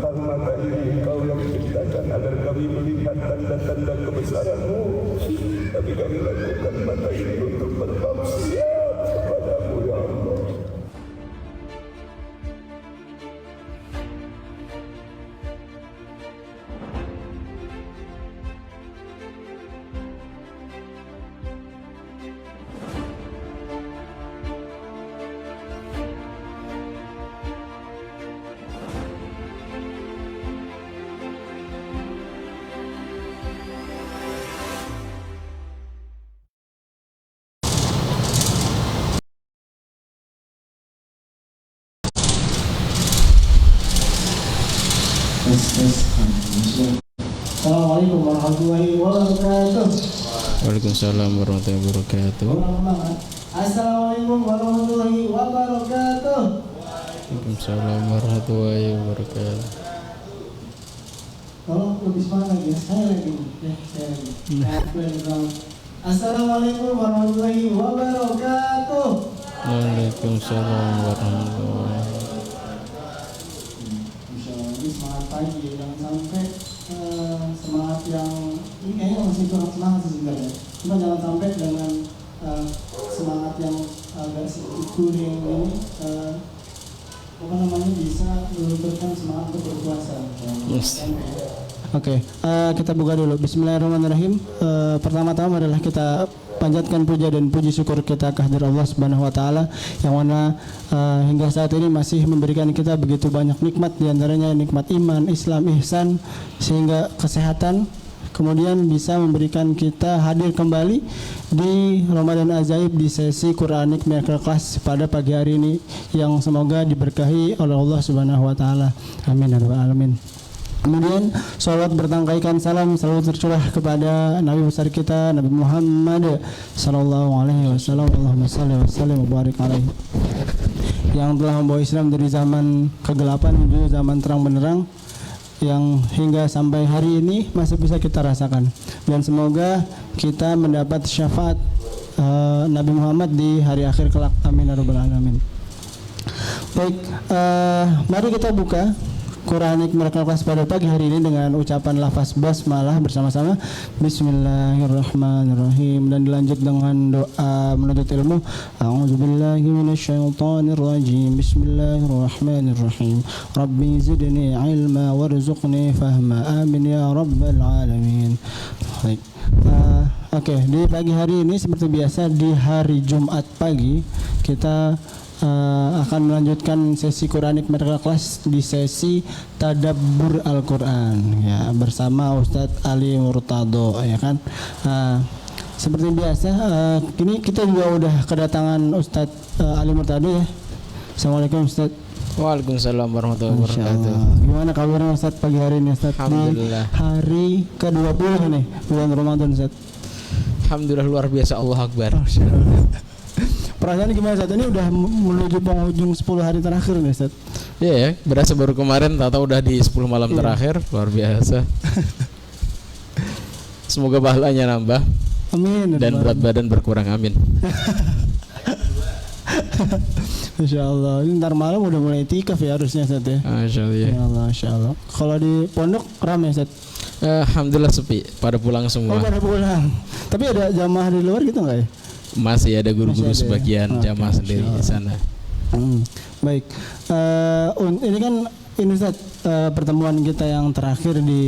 pasang mata ini Engkau yang menciptakan agar kami melihat tanda-tanda kebesaran-Mu. Tapi kami lakukan mata ini untuk bermaksiat kepada-Mu ya Allah. Assalamualaikum warahmatullahi wabarakatuh. Waalaikumsalam warahmatullahi wabarakatuh. Assalamualaikum warahmatullahi wabarakatuh. Waalaikumsalam warahmatullahi wabarakatuh. Tolong lebih semangat lagi ya. Saya lagi. Assalamualaikum warahmatullahi wabarakatuh. Waalaikumsalam warahmatullahi wabarakatuh. Semangat pagi, jangan sampai semangat yang ini kayaknya masih kurang semangat sih sebenarnya. Cuma jangan sampai dengan semangat yang agak sedikit kuring ini bisa melunturkan semangat untuk berpuasa. Yes. Oke, kita buka dulu. Bismillahirrahmanirrahim. Pertama-tama adalah kita panjatkan puja dan puji syukur kita kehadirat Allah Subhanahu wa taala yang mana hingga saat ini masih memberikan kita begitu banyak nikmat, di antaranya nikmat iman, Islam, ihsan, sehingga kesehatan, kemudian bisa memberikan kita hadir kembali di Ramadan Ajaib di sesi Quranic Miracle Class pada pagi hari ini yang semoga diberkahi oleh Allah Subhanahu wa taala. Amin ya rabbal alamin. Kemudian salawat bertangkaikan salam selalu tercurah kepada Nabi besar kita Nabi Muhammad sallallahu alaihi wasallam. Allahumma shalli wa sallim wa barik alaihi, yang telah membawa Islam dari zaman kegelapan menuju zaman terang benderang, yang hingga sampai hari ini masih bisa kita rasakan, dan semoga kita mendapat syafaat Nabi Muhammad di hari akhir kelak. Amin ya rabbal alamin. Baik, mari kita buka Quranic Miracle Class pada pagi hari ini dengan ucapan lafaz basmalah bersama-sama. Bismillahirrahmanirrahim, dan dilanjut dengan doa menuntut ilmu. A'udzubillahi minasyaitonirrajim. Bismillahirrahmanirrahim. Rabbi zidni ilma warzuqni fahma. Amin ya rabbal alamin. Baik. Oke, di pagi hari ini seperti biasa di hari Jumat pagi kita akan melanjutkan sesi Quranic Miracle Class di sesi Tadabbur Al-Quran ya, bersama Ustadz Ali Murtado ya kan. Seperti biasa kini kita juga udah kedatangan Ustadz Ali Murtado ya. Assalamualaikum Ustadz. Waalaikumsalam warahmatullahi wabarakatuh. Gimana kabarnya Ustadz pagi hari ini Ustadz? Alhamdulillah. Di hari ke-20 nih bulan Ramadan Ustadz. Alhamdulillah, luar biasa, Allah Akbar. Perasaan gimana saat ini udah menuju penghujung 10 hari terakhir nih Ustaz? Iya ya, berasa baru kemarin, tahu udah di 10 malam terakhir, luar biasa. Semoga pahalanya nambah. Amin. Dan berat badan berkurang, amin. Insya Allah, ini ntar malam udah mulai itikaf ya harusnya Ustaz ya. Masya Allah, ya. Insya Allah. Kalau di pondok ramai Ustaz? Alhamdulillah sepi, pada pulang semua. Oh, pada pulang. Tapi ada jamaah di luar gitu nggak ya? Masih ada guru-guru sebagian ya? jamaah sendiri di sana. Baik, ini kan ini Ustaz, pertemuan kita yang terakhir di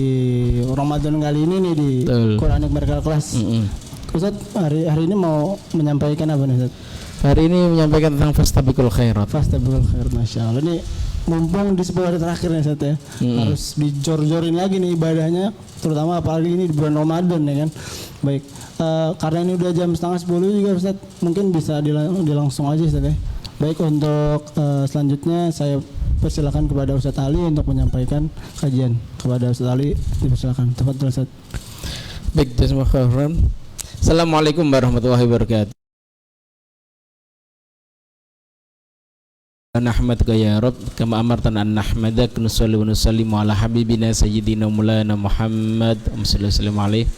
Ramadan kali ini nih di Quranic Miracle Class. Ustaz, hari ini mau menyampaikan apa nih Ustaz? Hari ini menyampaikan tentang fastabiqul khairat. Fastabiqul khairat, Masya Allah. Ini mumpung di 10 hari terakhir nih Ustaz ya, harus dijor-jorin lagi nih ibadahnya, terutama apalagi ini di bulan Ramadan ya kan. Baik, karena ini udah jam 9:30 juga Ustaz, mungkin bisa dilangsung aja Ustaz ya. Baik, untuk selanjutnya saya persilakan kepada Ustaz Ali untuk menyampaikan kajian. Kepada Ustaz Ali, dipersilakan. Tafadhol Ustaz. Baik, jazakumullah khairan. Assalamualaikum warahmatullahi wabarakatuh. nahmaduka ya Rabb kama amartana an nahmadak nusalli wa nusallimu ala habibina sayyidina maulana Muhammad sallallahu alaihi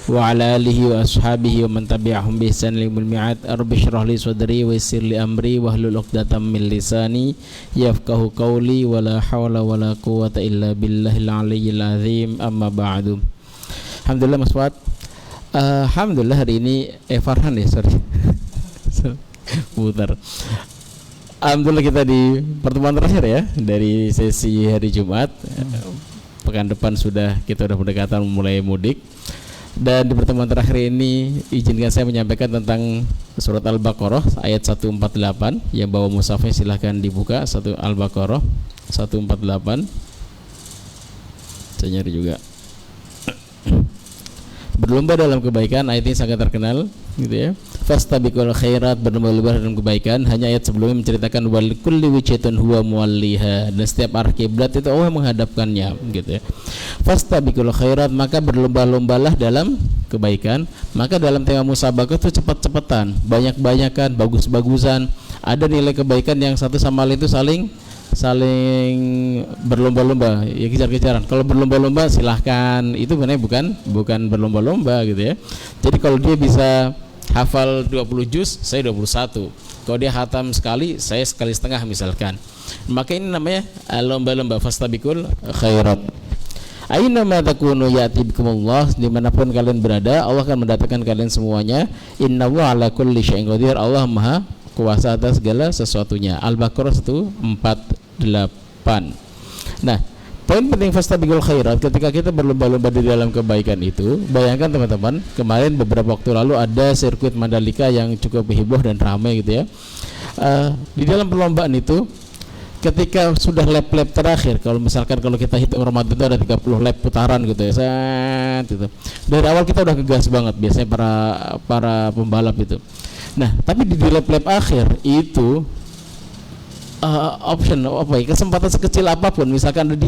wa ala alihi wa ashabihi wa man tabi'ahum bi ihsan ila yaumil mi'ad. Rabbi shrah li sadri wa yassir li amri wahlul 'uqdatam min lisani yafqahu qawli wa la hawla wa la quwwata illa billahil aliyyil azim. Amma ba'du. Alhamdulillah Mas Fuad. Alhamdulillah hari ini Farhan ya, sorry. Putar. Alhamdulillah kita di pertemuan terakhir ya dari sesi hari Jumat. Pekan depan kita sudah mendekatan mulai mudik. Dan di pertemuan terakhir ini izinkan saya menyampaikan tentang surat Al-Baqarah ayat 148. Yang bawa mushafnya silahkan dibuka, Al-Baqarah 148. Saya nyari juga. Berlomba dalam kebaikan, ayat ini sangat terkenal gitu ya. Fastabiqul khairat, berlomba-lomba dalam kebaikan. Hanya ayat sebelumnya menceritakan wal kulli wijhatun huwa muwalliha, dan setiap arah kiblat itu Allah menghadapkannya gitu ya. Fastabiqul khairat, maka berlomba-lombalah dalam kebaikan. Maka dalam tema musabaqah itu cepat-cepatan, banyak-banyakan, bagus-bagusan. Ada nilai kebaikan yang satu sama lain itu saling berlomba-lomba ya, kejar-kejaran. Kalau berlomba-lomba silahkan, itu benar bukan berlomba-lomba gitu ya. Jadi kalau dia bisa hafal 20 juz, saya 21. Kalau dia hatam sekali, saya sekali setengah misalkan. Maka ini namanya lomba-lomba. Fastabiqul khairat. Aina ma takunu ya'ti bikumullah, dimanapun kalian berada Allah akan mendatangkan kalian semuanya. Innallaha ala kulli syai'in qadir, Allah Maha kuasa atas segala sesuatunya. Al-Baqarah 148. Nah, poin penting fastabiqul khairat, ketika kita berlomba-lomba di dalam kebaikan itu, bayangkan teman-teman, kemarin beberapa waktu lalu ada sirkuit Mandalika yang cukup heboh dan ramai gitu ya. Di dalam perlombaan itu, ketika sudah lap-lap terakhir, kalau kita hitung Ramadan itu ada 30 lap putaran gitu ya, gitu. Dari awal kita udah ngegas banget biasanya para pembalap itu. Nah, tapi di lap-lap akhir itu kesempatan sekecil apapun, misalkan ada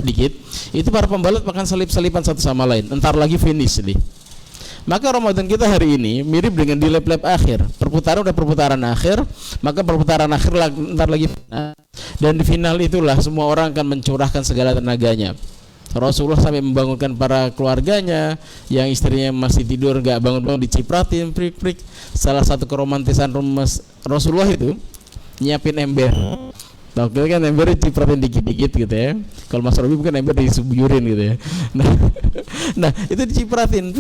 dikit, itu para pembalap akan salip-salipan satu sama lain, entar lagi finish nih. Maka Ramadan kita hari ini mirip dengan di lap-lap akhir. Perputaran akhir, maka perputaran akhir entar lagi final. Dan di final itulah semua orang akan mencurahkan segala tenaganya. Rasulullah sampai membangunkan para keluarganya, yang istrinya masih tidur gak bangun-bangun dicipratin, prik-prik. Salah satu keromantisan Rasulullah itu nyiapin ember. Tahu kan ember dicipratin dikit-dikit gitu ya. Kalau Mas Robi bukan ember disubuyurin gitu ya. Nah itu dicipratin,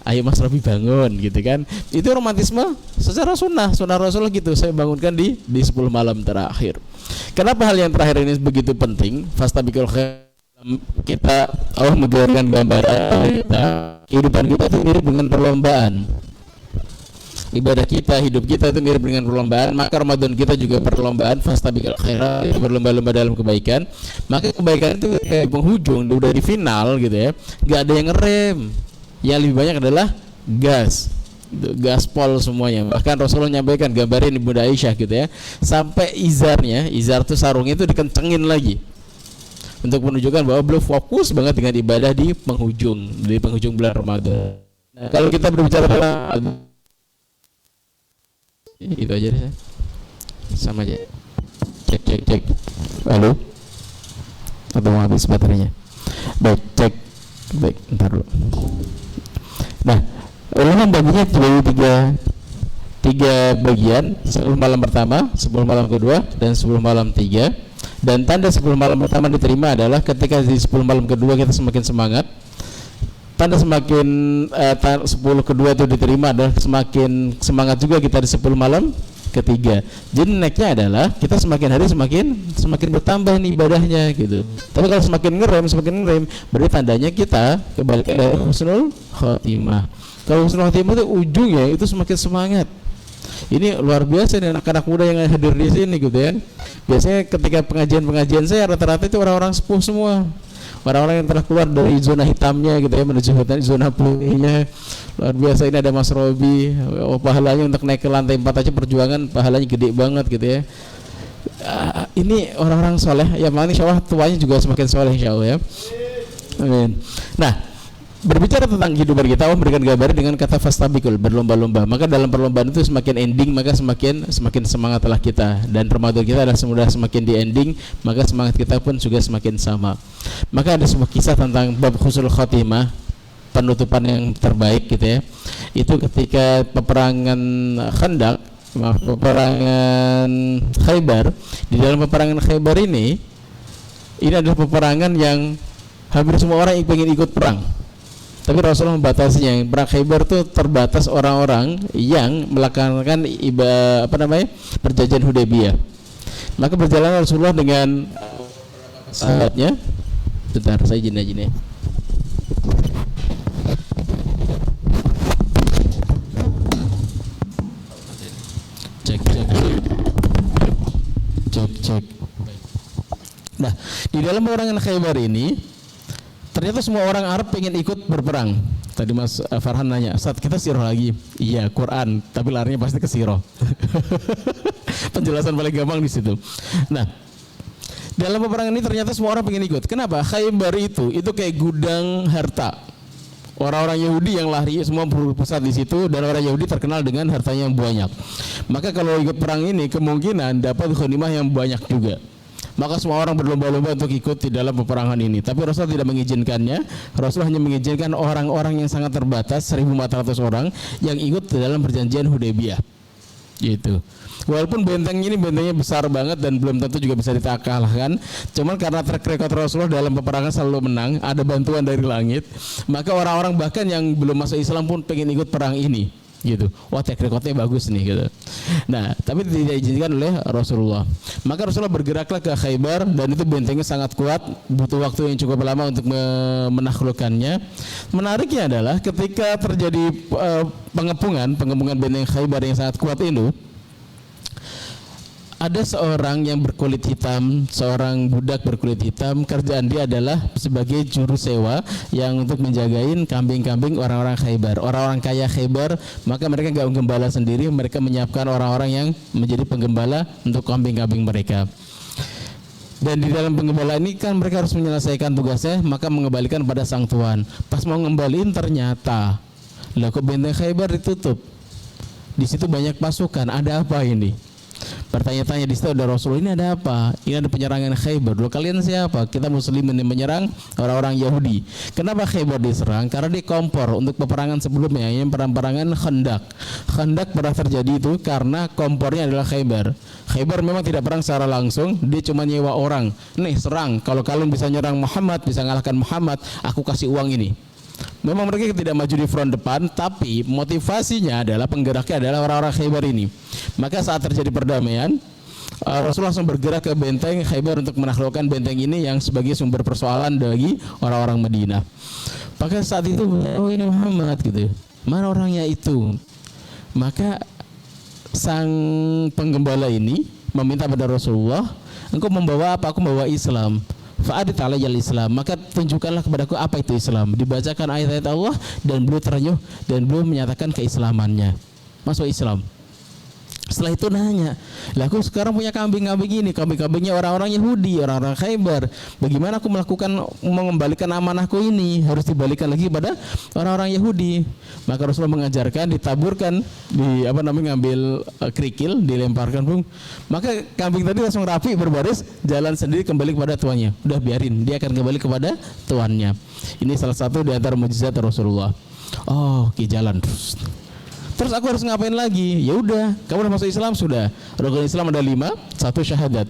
ayo Mas Robi bangun gitu kan. Itu romantisme secara sunnah Rasulullah gitu. Saya bangunkan di 10 malam terakhir. Kenapa hal yang terakhir ini begitu penting? Fastabiqul khairat, kita Allah menggambarkan kita, kehidupan kita itu mirip dengan perlombaan. Ibadah kita, hidup kita itu mirip dengan perlombaan. Maka Ramadan kita juga perlombaan. Fastabiqul khairat, berlomba-lomba dalam kebaikan. Maka kebaikan itu kayak penghujung, udah di final gitu ya. Gak ada yang ngerem. Yang lebih banyak adalah gas, gaspol semuanya. Bahkan Rasulullah nyampaikan, gambarin Ibunda Aisyah gitu ya, sampai izar tuh sarungnya itu dikencengin lagi, untuk menunjukkan bahwa beliau fokus banget dengan ibadah di penghujung bulan Ramadan. Nah, kalau kita berbicara tentang itu aja deh, sama aja. Cek. Halo, atau mau habis baterainya? Baik, cek. Baik, ntar dulu. Nah, ulama baginya jadi tiga bagian. 10 malam pertama, 10 malam kedua, dan 10 malam 3. Dan tanda 10 malam pertama diterima adalah ketika di 10 malam kedua kita semakin semangat. Tanda 10 kedua itu diterima adalah semakin semangat juga kita di 10 malam ketiga. Jadi naiknya adalah kita semakin hari semakin bertambah nih ibadahnya gitu. Tapi kalau semakin ngerem, berarti tandanya kita kembali ke husnul khotimah. Kalau husnul khotimah itu ujungnya itu semakin semangat. Ini luar biasa nih anak-anak muda yang hadir di sini gitu ya. Biasanya ketika pengajian saya rata-rata itu orang-orang sepuh semua. Orang-orang yang telah keluar dari zona hitamnya gitu ya, menuju zona putihnya. Luar biasa. Ini ada Mas Robi, pahalanya untuk naik ke lantai 4 aja perjuangan pahalanya gede banget gitu ya. Ini orang-orang soleh ya, makanya insya Allah tuanya juga semakin soleh insya Allah ya. Amin. Nah, berbicara tentang kehidupan kita, Allah memberikan gambaran dengan kata fastabikul, berlomba-lomba. Maka dalam perlombaan itu semakin ending, maka semakin semangatlah kita. Dan Ramadan kita adalah semakin di ending, maka semangat kita pun juga semakin sama. Maka ada sebuah kisah tentang bab husnul khotimah, penutupan yang terbaik gitu ya. Itu ketika peperangan Khandaq, peperangan Khaybar. Di dalam peperangan Khaybar ini adalah peperangan yang hampir semua orang ingin ikut perang. Tapi Rasulullah membatasinya. Perang Khaybar itu terbatas orang-orang yang melaksanakan perjanjian Hudaybiyah. Maka berjalan Rasulullah dengan sahabatnya. Bentar, saya jina. Cek. Nah, di dalam peperangan Khaybar ini ternyata semua orang Arab pengen ikut berperang. Tadi Mas Farhan nanya, Ustaz kita sirah lagi? Iya, Quran, tapi larinya pasti ke sirah. Penjelasan paling gampang di situ. Nah, dalam peperangan ini ternyata semua orang pengen ikut. Kenapa? Khaybar itu kayak gudang harta. Orang-orang Yahudi yang lari semua berpusat di situ, dan orang Yahudi terkenal dengan hartanya yang banyak. Maka kalau ikut perang ini kemungkinan dapat ghanimah yang banyak juga. Maka semua orang berlomba-lomba untuk ikut di dalam peperangan ini. Tapi Rasul tidak mengizinkannya. Rasul hanya mengizinkan orang-orang yang sangat terbatas, 1.400 orang yang ikut di dalam perjanjian Hudaybiyah. Gitu. Walaupun benteng ini bentengnya besar banget dan belum tentu juga bisa ditaklahkan. Cuman karena track record Rasulullah dalam peperangan selalu menang, ada bantuan dari langit, maka orang-orang bahkan yang belum masuk Islam pun pengen ikut perang ini. Gitu. Wah, track recordnya bagus nih gitu. Nah, tapi tidak diizinkan oleh Rasulullah. Maka Rasulullah bergeraklah ke Khaybar, dan itu bentengnya sangat kuat, butuh waktu yang cukup lama untuk menaklukkannya. Menariknya adalah ketika terjadi pengepungan benteng Khaybar yang sangat kuat itu, ada seorang yang berkulit hitam, seorang budak berkulit hitam, kerjaan dia adalah sebagai juru sewa yang untuk menjagain kambing-kambing orang-orang Khaybar. Orang-orang kaya Khaybar, maka mereka nggak menggembala sendiri, mereka menyiapkan orang-orang yang menjadi penggembala untuk kambing-kambing mereka. Dan di dalam penggembala ini kan mereka harus menyelesaikan tugasnya, maka mengembalikan pada sang tuan. Pas mau ngembaliin ternyata, lah kok benteng Khaybar ditutup? Di situ banyak pasukan, ada apa ini? Bertanya-tanya di situ ada Rasul, ini ada apa? Ini ada penyerangan Khaybar. Dulu kalian siapa? Kita muslimin yang menyerang orang-orang Yahudi. Kenapa Khaybar diserang? Karena di kompor untuk peperangan sebelumnya, yang peperangan Khandaq. Khandaq pernah terjadi itu karena kompornya adalah Khaybar. Khaybar memang tidak perang secara langsung, dia cuma nyewa orang. Nih serang, kalau kalian bisa nyerang Muhammad, bisa ngalahkan Muhammad, aku kasih uang ini. Memang mereka tidak maju di front depan, tapi motivasinya adalah penggeraknya adalah orang-orang Khaybar ini. Maka saat terjadi perdamaian, Rasulullah langsung bergerak ke benteng Khaybar untuk menaklukkan benteng ini yang sebagai sumber persoalan bagi orang-orang Madinah. Maka saat itu, oh ini Muhammad gitu, mana orangnya itu? Maka sang penggembala ini meminta pada Rasulullah, engkau membawa apa? Aku membawa Islam. Fa'adit alayyal Islam, maka tunjukkanlah kepadaku apa itu Islam. Dibacakan ayat-ayat Allah dan beliau terenyuh dan beliau menyatakan keislamannya, masuk Islam. Setelah itu nanya, lah aku sekarang punya kambing-kambing ini, kambing-kambingnya orang-orang Yahudi, orang-orang Khaybar. Bagaimana aku mengembalikan amanahku ini? Harus dibalikan lagi pada orang-orang Yahudi. Maka Rasulullah mengajarkan, ditaburkan, ngambil kerikil, dilemparkan pun. Maka kambing tadi langsung rapi berbaris, jalan sendiri kembali kepada tuannya. Udah biarin, dia akan kembali kepada tuannya. Ini salah satu di antara mukjizat Rasulullah. Oh, jalan terus. Terus aku harus ngapain lagi? Ya udah, kamu udah masuk Islam sudah. Rukun Islam ada 5, 1 syahadat.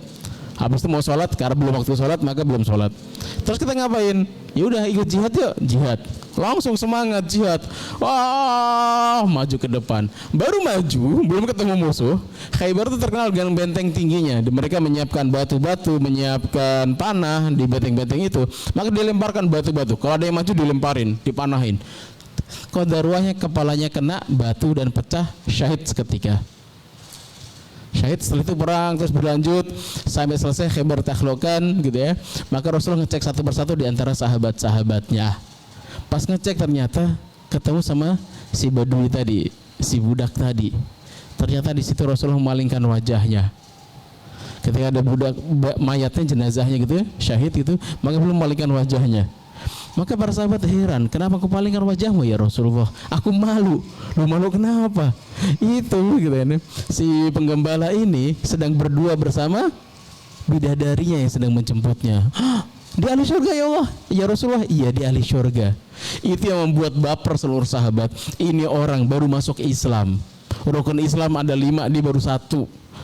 Habis itu mau sholat, karena belum waktu sholat maka belum sholat. Terus kita ngapain? Ya udah ikut jihad yuk, jihad. Langsung semangat jihad. Wah, maju ke depan. Baru maju, belum ketemu musuh. Khaybar itu terkenal dengan benteng tingginya. Mereka menyiapkan batu-batu, menyiapkan panah di benteng-benteng itu. Maka dilemparkan batu-batu. Kalau ada yang maju dilemparin, dipanahin. Qadarwahnya kepalanya kena batu dan pecah, syahid seketika. Syahid. Setelah itu perang terus berlanjut sampai selesai Khaybar taklukkan gitu ya. Maka Rasulullah ngecek satu persatu di antara sahabat-sahabatnya. Pas ngecek ternyata ketemu sama si badui tadi, si budak tadi. Ternyata di situ Rasulullah memalingkan wajahnya. Ketika ada budak mayatnya, jenazahnya gitu ya, syahid gitu, maka belum memalingkan wajahnya. Maka para sahabat heran, kenapa kau palingkan wajahmu ya Rasulullah? Aku malu. Lu malu kenapa? Itu gitu kan. Si penggembala ini sedang berdua bersama bidadarinya yang sedang menjemputnya. Di ahli surga ya Allah. Ya Rasulullah, iya di ahli surga. Itu yang membuat baper seluruh sahabat. Ini orang baru masuk Islam. Rukun Islam ada 5, dia baru 1.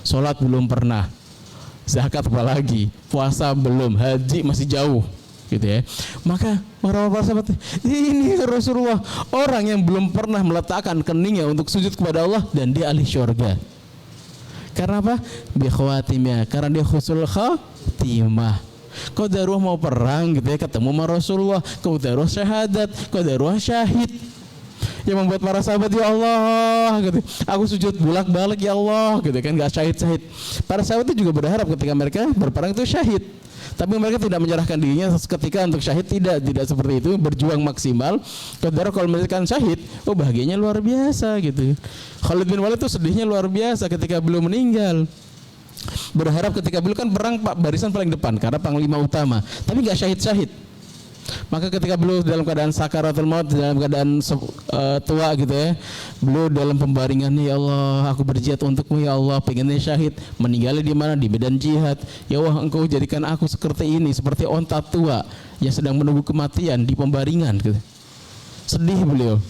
Sholat belum pernah, zakat apalagi, puasa belum, haji masih jauh, gitu ya. Maka para sahabat, ini Rasulullah, orang yang belum pernah meletakkan keningnya untuk sujud kepada Allah, dan dia ahli syurga. Karena apa? Bi khawatimnya, karena dia husnul khatimah. Kau daruah mau perang gitu ya, ketemu sama Rasulullah, kau daruah syahadat, kau daruah syahid. Yang membuat para sahabat, ya Allah gitu, aku sujud bolak-balik ya Allah gitu kan, gak syahid-syahid. Para sahabat itu juga berharap ketika mereka berperang itu syahid, tapi mereka tidak menyerahkan dirinya seketika untuk syahid, tidak seperti itu, berjuang maksimal. Saudara kalau mereka syahid, oh bahagianya luar biasa gitu. Khalid bin Walid itu sedihnya luar biasa ketika beliau meninggal. Berharap ketika beliau kan perang barisan paling depan karena panglima utama, tapi gak syahid-syahid. Maka ketika beliau dalam keadaan sakaratul maut, dalam keadaan tua gitu ya, beliau dalam pembaringan, ya Allah aku berjihad untukmu ya Allah, pengennya syahid, meninggalnya di mana? Di medan jihad. Ya Allah engkau jadikan aku seperti ini, seperti onta tua yang sedang menunggu kematian di pembaringan gitu. Sedih beliau.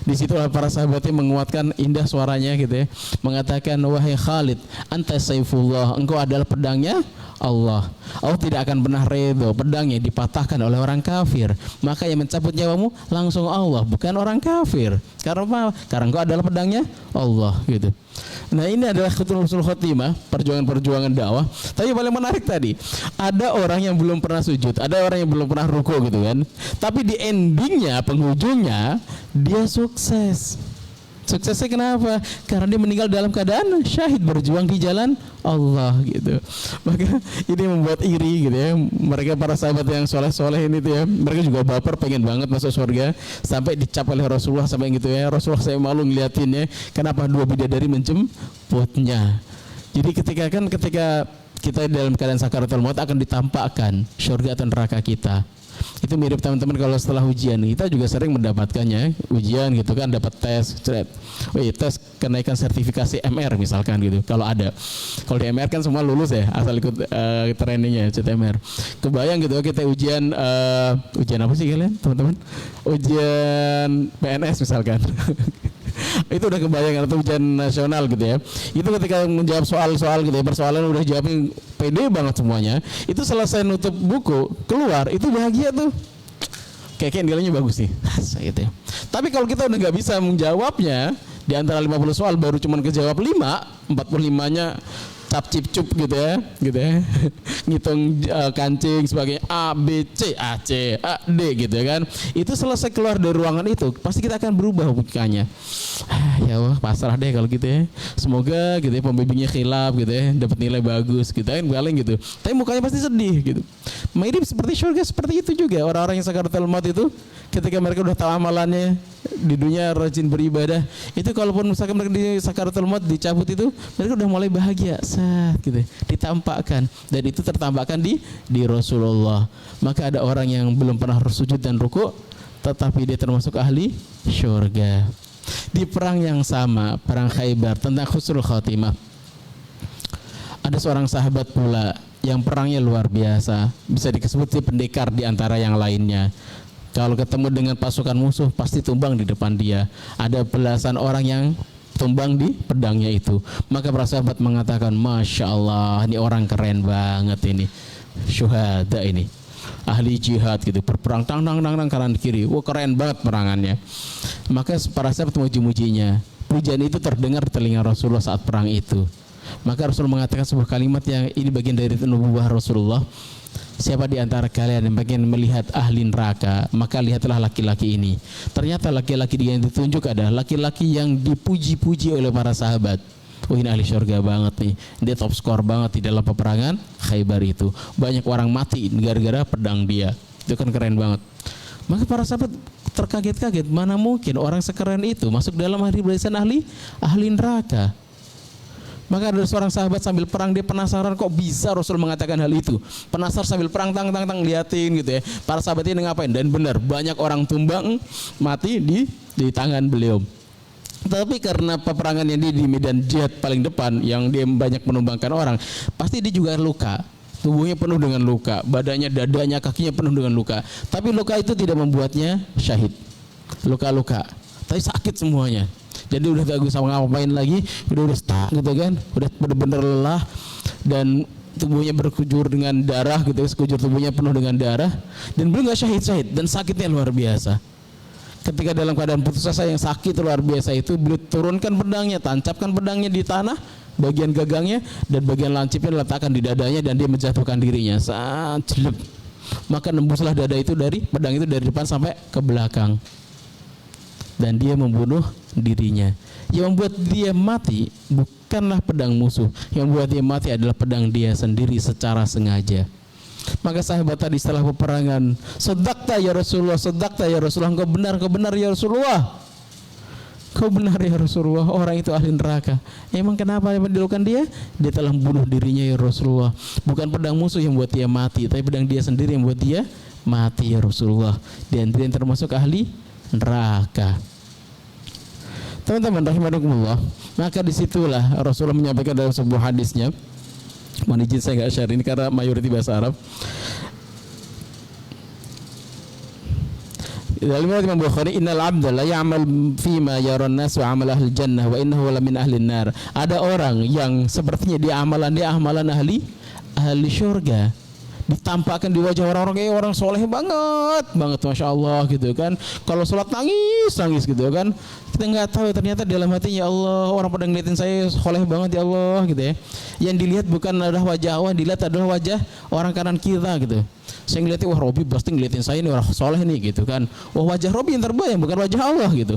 Di situ para sahabatnya menguatkan indah suaranya gitu ya, mengatakan, wahai Khalid, anta saifullah, engkau adalah pedangnya Allah. Allah tidak akan pernah redho pedangnya dipatahkan oleh orang kafir. Maka yang mencabut nyawamu langsung Allah, bukan orang kafir. Karena apa? Karena engkau adalah pedangnya Allah gitu. Nah ini adalah husnul khotimah, perjuangan-perjuangan dakwah. Tapi paling menarik tadi, ada orang yang belum pernah sujud, ada orang yang belum pernah ruku gitu kan. Tapi di endingnya, penghujungnya, dia sukses. Suksesnya kenapa? Karena dia meninggal dalam keadaan syahid, berjuang di jalan Allah gitu. Maka ini membuat iri gitu ya. Mereka para sahabat yang soleh-soleh ini tuh ya, mereka juga baper pengen banget masuk surga, sampai dicap oleh Rasulullah sampai gitu ya, Rasulullah saya malu ngeliatinnya, kenapa 2 bidadari menjemputnya. Jadi ketika kita dalam keadaan sakaratul maut akan ditampakkan surga atau neraka kita. Itu mirip teman-teman kalau setelah ujian, kita juga sering mendapatkannya, ujian gitu kan, dapat tes, tes kenaikan sertifikasi MR misalkan gitu, kalau ada. Kalau di MR kan semua lulus ya, asal ikut trainingnya CTMR. Kebayang gitu kita ujian apa sih kalian teman-teman? Ujian PNS misalkan. Itu udah kebayang, atau ujian nasional gitu ya. Itu ketika menjawab soal-soal gitu ya, persoalan udah jawabin pede banget semuanya. Itu selesai nutup buku, keluar, itu bahagia tuh. Kayak nilainya bagus nih. Gitu ya. Tapi kalau kita udah nggak bisa menjawabnya, di antara 50 soal baru cuman kejawab 5, 45-nya cap cip cup gitu ya, ngitung kancing sebagai A B C A C A D gitu ya kan. Itu selesai keluar dari ruangan itu, pasti kita akan berubah mukanya. Ya Allah pasrah deh kalau gitu ya, semoga gitu ya pembimbingnya khilaf gitu ya, dapat nilai bagus gitu kan, paling gitu. Tapi mukanya pasti sedih gitu. Mirip seperti surga, seperti itu juga orang-orang yang sakaratul maut itu, ketika mereka udah tahu amalannya di dunia rajin beribadah, itu kalaupun misalkan mereka di sakaratul maut dicabut itu, mereka udah mulai bahagia gitu, ditampakkan, dan itu tertampakkan di Rasulullah. Maka ada orang yang belum pernah sujud dan ruku, tetapi dia termasuk ahli syurga. Di perang yang sama, perang Khaybar, tentang husnul khatimah, ada seorang sahabat pula yang perangnya luar biasa, bisa disebut pendekar di antara yang lainnya. Kalau ketemu dengan pasukan musuh pasti tumbang di depan dia. Ada belasan orang yang tumbang di pedangnya itu. Maka para sahabat mengatakan, Masya Allah, ini orang keren banget ini, syuhada ini, ahli jihad gitu, berperang tang kanan kiri, wah keren banget perangannya. Maka para sahabat memuji-mujinya. Pujian itu terdengar di telinga Rasulullah saat perang itu. Maka Rasul mengatakan sebuah kalimat yang ini bagian dari nubuwah Rasulullah. Siapa di antara kalian yang pengen melihat ahli neraka, maka lihatlah laki-laki ini. Ternyata laki-laki yang ditunjuk adalah laki-laki yang dipuji-puji oleh para sahabat. Oh ini ahli surga banget nih, dia top skor banget di dalam peperangan Khaybar itu. Banyak orang mati gara-gara pedang dia. Itu kan keren banget. Maka para sahabat terkaget-kaget, mana mungkin orang sekeren itu masuk dalam ahli barisan ahli neraka. Maka ada seorang sahabat sambil perang, dia penasaran kok bisa Rasul mengatakan hal itu. Penasaran sambil perang, tang liatin gitu ya. Para sahabat ini ngapain? Dan benar, banyak orang tumbang mati di tangan beliau. Tapi karena peperangannya dia di medan jihad paling depan, yang dia banyak menumbangkan orang, pasti dia juga luka. Tubuhnya penuh dengan luka, badannya, dadanya, kakinya penuh dengan luka. Tapi luka itu tidak membuatnya syahid. Luka-luka, tapi sakit semuanya. Jadi udah gak bisa ngapain lagi, udah stuck gitu kan, udah benar-benar lelah dan tubuhnya berkujur dengan darah gitu, sekujur tubuhnya penuh dengan darah, dan beliau nggak syahid dan sakitnya luar biasa. Ketika dalam keadaan putus asa yang sakit luar biasa itu, beliau turunkan pedangnya, tancapkan pedangnya di tanah, bagian gagangnya dan bagian lancipnya diletakkan di dadanya, dan dia menjatuhkan dirinya. Jelek. Maka nembuslah dada itu dari pedang itu dari depan sampai ke belakang, dan dia membunuh dirinya. Yang membuat dia mati bukanlah pedang musuh, yang membuat dia mati adalah pedang dia sendiri secara sengaja. Maka sahabat tadi setelah peperangan, "Shadaqta ya Rasulullah, shadaqta ya Rasulullah, engkau benar ya Rasulullah. Kau benar ya Rasulullah, orang itu ahli neraka." Emang kenapa dilakukan dia? Dia telah membunuh dirinya ya Rasulullah. Bukan pedang musuh yang membuat dia mati, tapi pedang dia sendiri yang membuat dia mati ya Rasulullah. Dan dia termasuk ahli neraka. Teman-teman rahimakumullah, maka disitulah Rasulullah menyampaikan dalam sebuah hadisnya. Mohon izin saya nggak share ini karena mayoritas bahasa Arab. Dalam riwayat Imam Bukhari, "Innal 'abda la ya'mal fima yara an-nas wa 'amal ahli jannah wa innahu la min ahli an-nar." Ada orang yang sepertinya dia amalan ahli syurga, ditampakkan di wajah orang-orang kayak orang soleh banget, masya Allah gitu kan. Kalau sholat nangis gitu kan. Kita nggak tahu ternyata dalam hatinya, ya Allah, orang pada ngeliatin saya soleh banget ya Allah gitu ya. Yang dilihat bukan adalah wajah Allah, dilihat adalah wajah orang kanan kita gitu. Saya ngeliatin, wah Robi pasti ngeliatin saya ini orang soleh nih gitu kan. Wah wajah Robi yang terbayang bukan wajah Allah gitu.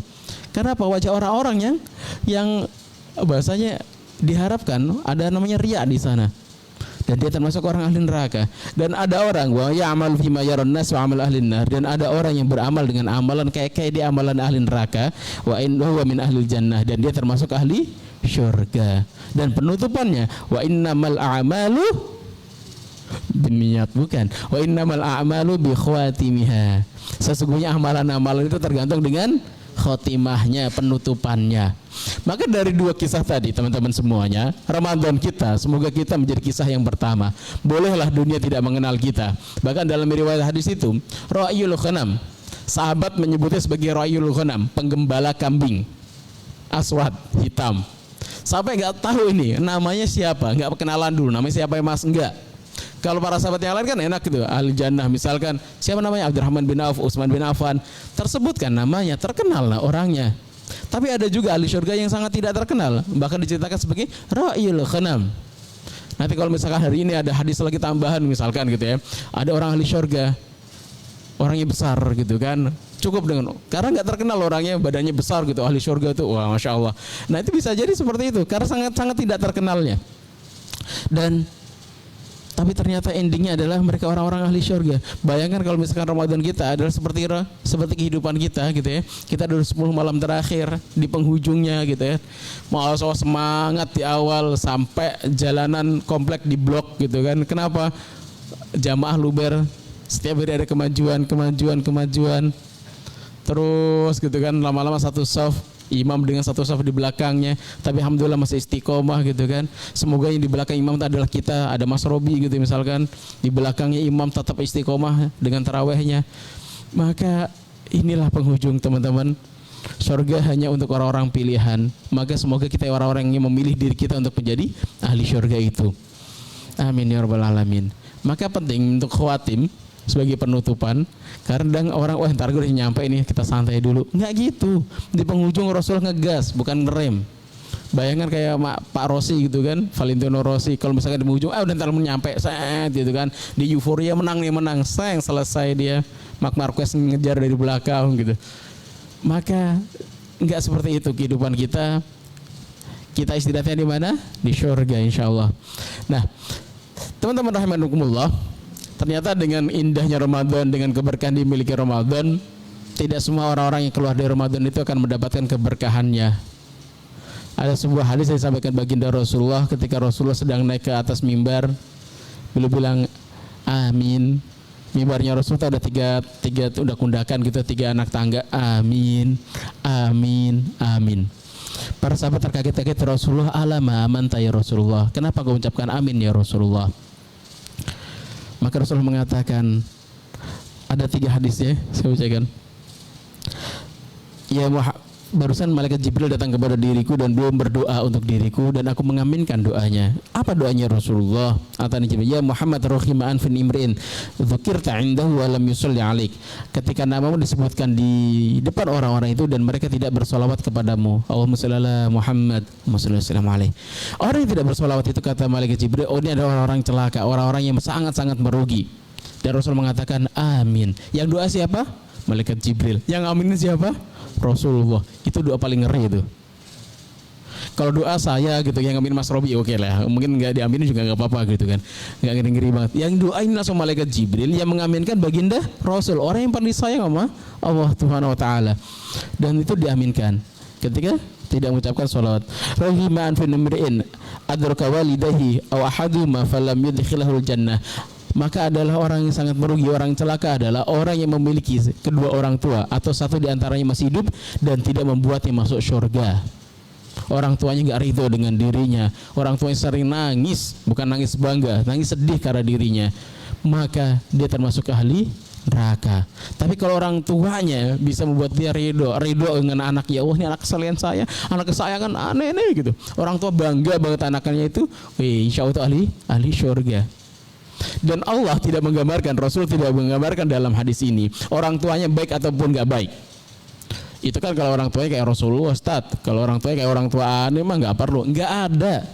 Karena apa? Wajah orang-orang yang bahasanya diharapkan ada namanya riya di sana. Dan dia termasuk orang ahli neraka. Dan ada orang wa ya'mal fima yaran nas wa amal ahli nar, dan ada orang yang beramal dengan amalan kayak dia amalan ahli neraka, wa innahu min ahli jannah, dan dia termasuk ahli syurga. Dan penutupannya, wa innamal a'malu binniyat, bukan, wa innamal a'malu bi khawatimiha. Sesungguhnya amalan-amalan itu tergantung dengan khotimahnya, penutupannya. Maka dari dua kisah tadi teman-teman semuanya, Ramadan kita semoga kita menjadi kisah yang pertama. Bolehlah dunia tidak mengenal kita. Bahkan dalam riwayat hadis itu, ra'yul ghanam, sahabat menyebutnya sebagai ra'yul ghanam, penggembala kambing aswad, hitam. Sampai nggak tahu ini namanya siapa, nggak kenalan dulu namanya siapa ya mas, enggak. Kalau para sahabat yang lain kan enak gitu, ahli jannah misalkan, siapa namanya, Abdurrahman bin Auf, Utsman bin Affan, tersebutkan namanya, terkenal lah orangnya. Tapi ada juga ahli surga yang sangat tidak terkenal, bahkan diceritakan sebagai ra'yul ghanam. Nanti kalau misalkan hari ini ada hadis lagi tambahan misalkan gitu ya, ada orang ahli surga, orangnya besar gitu kan, cukup dengan, karena nggak terkenal orangnya, badannya besar gitu, ahli surga itu, wah masya Allah. Nah itu bisa jadi seperti itu, karena sangat tidak terkenalnya. Dan tapi ternyata endingnya adalah mereka orang-orang ahli syurga. Bayangkan kalau misalkan Ramadan kita adalah seperti kehidupan kita gitu ya. Kita ada 10 malam terakhir di penghujungnya gitu ya. Mau semangat di awal sampai jalanan komplek di blok gitu kan. Kenapa? Jamaah luber, setiap hari ada kemajuan. Terus gitu kan, lama-lama satu saf, imam dengan satu saf di belakangnya, tapi alhamdulillah masih istiqomah gitu kan. Semoga yang di belakang imam itu adalah kita, ada Mas Robi gitu misalkan, di belakangnya imam tetap istiqomah dengan tarawehnya. Maka inilah penghujung teman-teman. Surga hanya untuk orang-orang pilihan. Maka semoga kita orang-orang yang memilih diri kita untuk menjadi ahli surga itu. Amin ya rabbal alamin. Maka penting untuk khawatim sebagai penutupan, kadang orang wah ntar gue udah nyampe ini kita santai dulu, nggak gitu. Di penghujung Rasul ngegas bukan ngerem. Bayangkan kayak Pak Rossi gitu kan, Valentino Rossi, kalau misalkan di penghujung udah ntar nyampe set gitu kan, di euforia menang sayang selesai dia, Marc Marquez ngejar dari belakang gitu. Maka nggak seperti itu kehidupan kita. Kita istirahatnya di mana? Di surga insyaallah. Nah teman-teman rahimakumullah, ternyata dengan indahnya Ramadan, dengan keberkahan dimiliki Ramadan, tidak semua orang-orang yang keluar dari Ramadan itu akan mendapatkan keberkahannya. Ada sebuah hadis yang disampaikan baginda Rasulullah ketika Rasulullah sedang naik ke atas mimbar, beliau bilang amin. Mimbarnya Rasul itu ada tiga udah kundakan gitu, 3 anak tangga, amin, amin, amin. Para sahabat terkaget-kaget, Rasulullah alama amanta ya Rasulullah, kenapa kau ucapkan amin ya Rasulullah? Maka Rasulullah mengatakan, ada 3 hadisnya, saya bacakan. Ya barusan malaikat Jibril datang kepada diriku dan beliau berdoa untuk diriku dan aku mengaminkan doanya. Apa doanya Rasulullah? Atani Jibril, ya Muhammad rahimah anfin imri'in dzukirta indahu wa lam yusalli alaik. Ketika namamu disebutkan di depan orang-orang itu dan mereka tidak bersolawat kepadamu, Allahumma shalli ala Muhammad wa sallallahu alaihi. Orang yang tidak bersolawat itu, kata malaikat Jibril, oh ini adalah orang-orang celaka, orang-orang yang sangat-sangat merugi. Dan Rasul mengatakan amin. Yang doa siapa? Malaikat Jibril. Yang aminin siapa? Rasulullah. Itu doa paling ngeri itu. Kalau doa saya gitu yang ngamin Mas Robi oke lah, mungkin nggak diaminin juga nggak apa-apa gitu kan, nggak ngeri-ngeri banget. Yang doain langsung malaikat Jibril, yang mengaminkan baginda Rasul, orang yang paling disayang sama Allah Subhanahu Wa Taala, dan itu diaminkan ketika tidak mengucapkan sholawat. Rahiman fi nimri'in adraka walidahi aw ahaduma falam yudkhilahul jannah. Maka adalah orang yang sangat merugi, orang celaka adalah orang yang memiliki kedua orang tua atau satu di antaranya masih hidup dan tidak membuatnya masuk surga. Orang tuanya nggak ridho dengan dirinya, orang tuanya sering nangis, bukan nangis bangga, nangis sedih karena dirinya, maka dia termasuk ahli neraka. Tapi kalau orang tuanya bisa membuat dia ridho dengan anaknya, oh ini anak kesayangan saya, anak kesayangan aneh gitu, orang tua bangga banget anaknya itu, insya Allah itu ahli surga. Dan Allah tidak menggambarkan, Rasul tidak menggambarkan dalam hadis ini orang tuanya baik ataupun nggak baik. Itu kan kalau orang tuanya kayak Rasulullah, Ustaz. Kalau orang tuanya kayak orang tua aneh mah nggak perlu, nggak ada.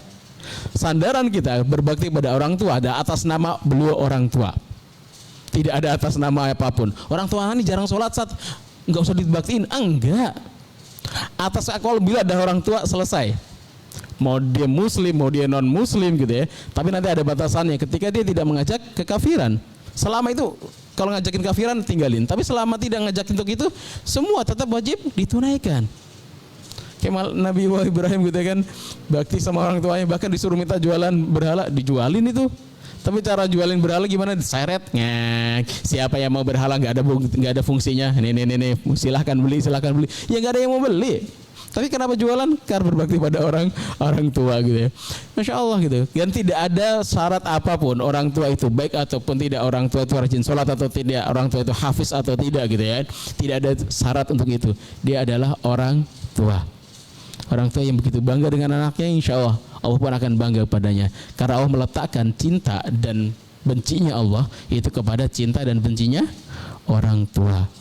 Sandaran kita berbakti pada orang tua ada atas nama beliau orang tua. Tidak ada atas nama apapun. Orang tua ini jarang sholat, Ustaz, nggak usah dibaktiin, enggak. Atas akal bila ada orang tua selesai. Mau dia muslim, mau dia non muslim gitu ya. Tapi nanti ada batasannya ketika dia tidak mengajak kekafiran. Selama itu kalau ngajakin kafiran tinggalin. Tapi selama tidak ngajakin untuk itu, semua tetap wajib ditunaikan. Kayak Nabi Ibrahim gitu kan, bakti sama orang tuanya, bahkan disuruh minta jualan berhala, dijualin itu. Tapi cara jualin berhala gimana? Diseret, siapa yang mau berhala nggak ada fungsinya. Nih, silahkan beli. Ya nggak ada yang mau beli. Tapi kenapa jualan? Karena berbakti pada orang tua gitu ya. Masya Allah gitu. Dan tidak ada syarat apapun orang tua itu baik ataupun tidak, orang tua itu rajin sholat atau tidak, orang tua itu hafiz atau tidak gitu ya. Tidak ada syarat untuk itu. Dia adalah orang tua. Orang tua yang begitu bangga dengan anaknya, insya Allah Allah pun akan bangga padanya. Karena Allah meletakkan cinta dan bencinya Allah itu kepada cinta dan bencinya orang tua.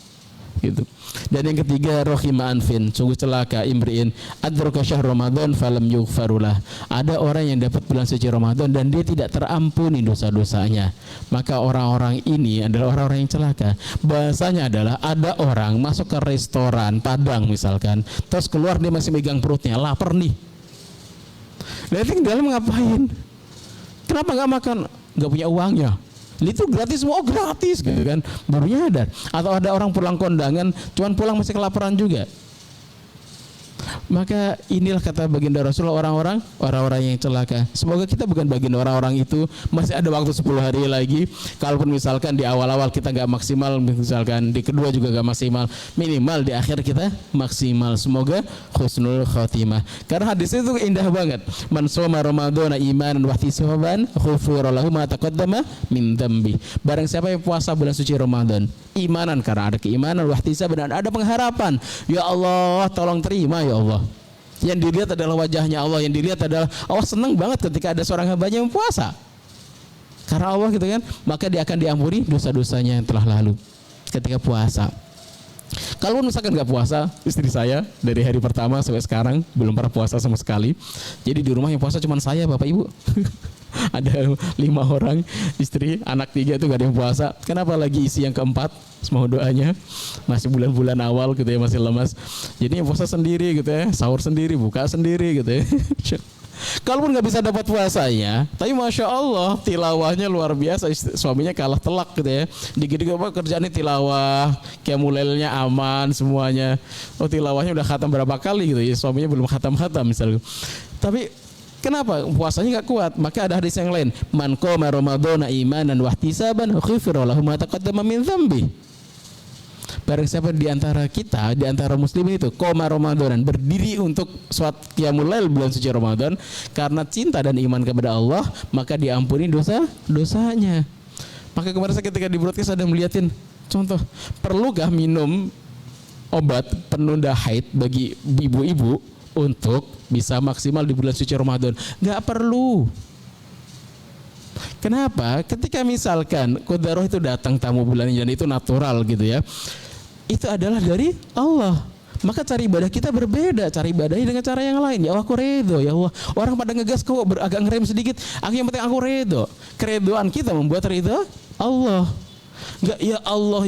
Gitu. Dan yang ketiga, rohima anfin, sungguh celaka imri'in adraka syahr Ramadan falam yughfarulah. Ada orang yang dapat bulan suci Ramadan dan dia tidak terampuni dosa-dosanya. Maka orang-orang ini adalah orang-orang yang celaka. Bahasanya adalah ada orang masuk ke restoran Padang misalkan, terus keluar dia masih megang perutnya, lapar nih. Dan tinggal ngapain? Kenapa nggak makan? Nggak punya uangnya. Itu gratis, semua gratis gitu kan, baru nyadar. Atau ada orang pulang kondangan, cuman pulang masih kelaparan juga. Maka inilah kata baginda Rasulullah, orang-orang yang celaka. Semoga kita bukan bagian orang-orang itu. Masih ada waktu 10 hari lagi. Kalaupun misalkan di awal-awal kita gak maksimal, misalkan di kedua juga gak maksimal, minimal di akhir kita maksimal. Semoga husnul khotimah. Karena hadis itu indah banget. Man shoma ramadhana imanan wa ihtisaban ghufira lahu ma taqaddama min dzambi. Barang siapa yang puasa bulan suci Ramadan imanan, karena ada keimanan, wa ihtisaban, ada pengharapan, ya Allah tolong terima ya Allah. Yang dilihat adalah wajahnya Allah, yang dilihat adalah Allah senang banget ketika ada seorang hambanya yang puasa. Karena Allah gitu kan, maka dia akan diampuni dosa-dosanya yang telah lalu ketika puasa. Kalau misalkan nggak puasa, istri saya dari hari pertama sampai sekarang belum pernah puasa sama sekali. Jadi di rumah yang puasa cuma saya, bapak ibu. Ada 5 orang, istri, anak 3 itu gak ada yang puasa. Kenapa lagi isi yang keempat? Semua doanya masih bulan-bulan awal gitu ya, masih lemas. Jadi yang puasa sendiri gitu ya, sahur sendiri, buka sendiri gitu ya. Kalaupun nggak bisa dapat puasanya, tapi masya Allah tilawahnya luar biasa. Suaminya kalah telak gitu ya. Dikit-dikit apa kerjaannya tilawah, qiyamulailnya aman semuanya. Oh tilawahnya udah khatam berapa kali gitu ya. Suaminya belum khatam-khatam misalnya. Tapi kenapa puasanya nggak kuat? Maka ada hadis yang lain. Man qama ramadhana imanan wa ihtisaban ghufira lahu ma taqaddama min dzambi. Barang siapa di antara kita, di antara muslimin itu qoma Ramadan, berdiri untuk sholat qiyamul lail bulan suci Ramadan karena cinta dan iman kepada Allah, maka diampuni dosanya. Maka kemarin saya ketika di broadcast ada melihatin contoh, perlukah minum obat penunda haid bagi ibu-ibu untuk bisa maksimal di bulan suci Ramadan? Nggak perlu. Kenapa? Ketika misalkan qadarah itu datang tamu bulan ini dan itu natural gitu ya, itu adalah dari Allah. Maka cara ibadah kita berbeda, cara ibadahnya dengan cara yang lain. Ya Allah aku redo, ya Allah. Orang pada ngegas kok agak ngerem sedikit. Yang penting aku redo. Keredoan kita membuat ridho Allah. Enggak ya Allah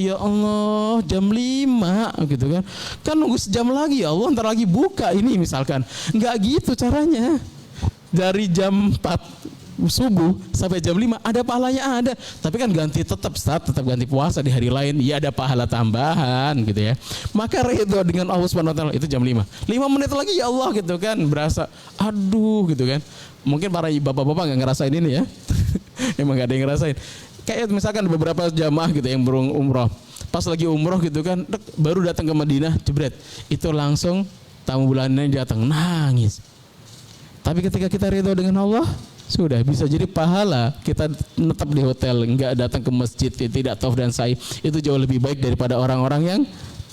jam 5 gitu kan. Kan nunggu sejam lagi ya Allah, ntar lagi buka ini misalkan. Enggak gitu caranya. Dari jam 4 subuh sampai jam 5 ada pahalanya ada, tapi kan ganti tetap ganti puasa di hari lain, ya ada pahala tambahan gitu ya. Maka ridho dengan Allah Subhanahu wa taala itu jam 5 menit lagi ya Allah gitu kan, berasa aduh gitu kan. Mungkin para bapak-bapak nggak ngerasain ini ya. Emang nggak ada yang ngerasain. Kayak misalkan beberapa jamaah gitu yang umroh, pas lagi umroh gitu kan, baru datang ke Madinah, jebret, itu langsung tamu bulanannya datang nangis. Tapi ketika kita ridho dengan Allah, sudah bisa jadi pahala kita tetap di hotel, enggak datang ke masjid, tidak tawaf dan sa'i, itu jauh lebih baik daripada orang-orang yang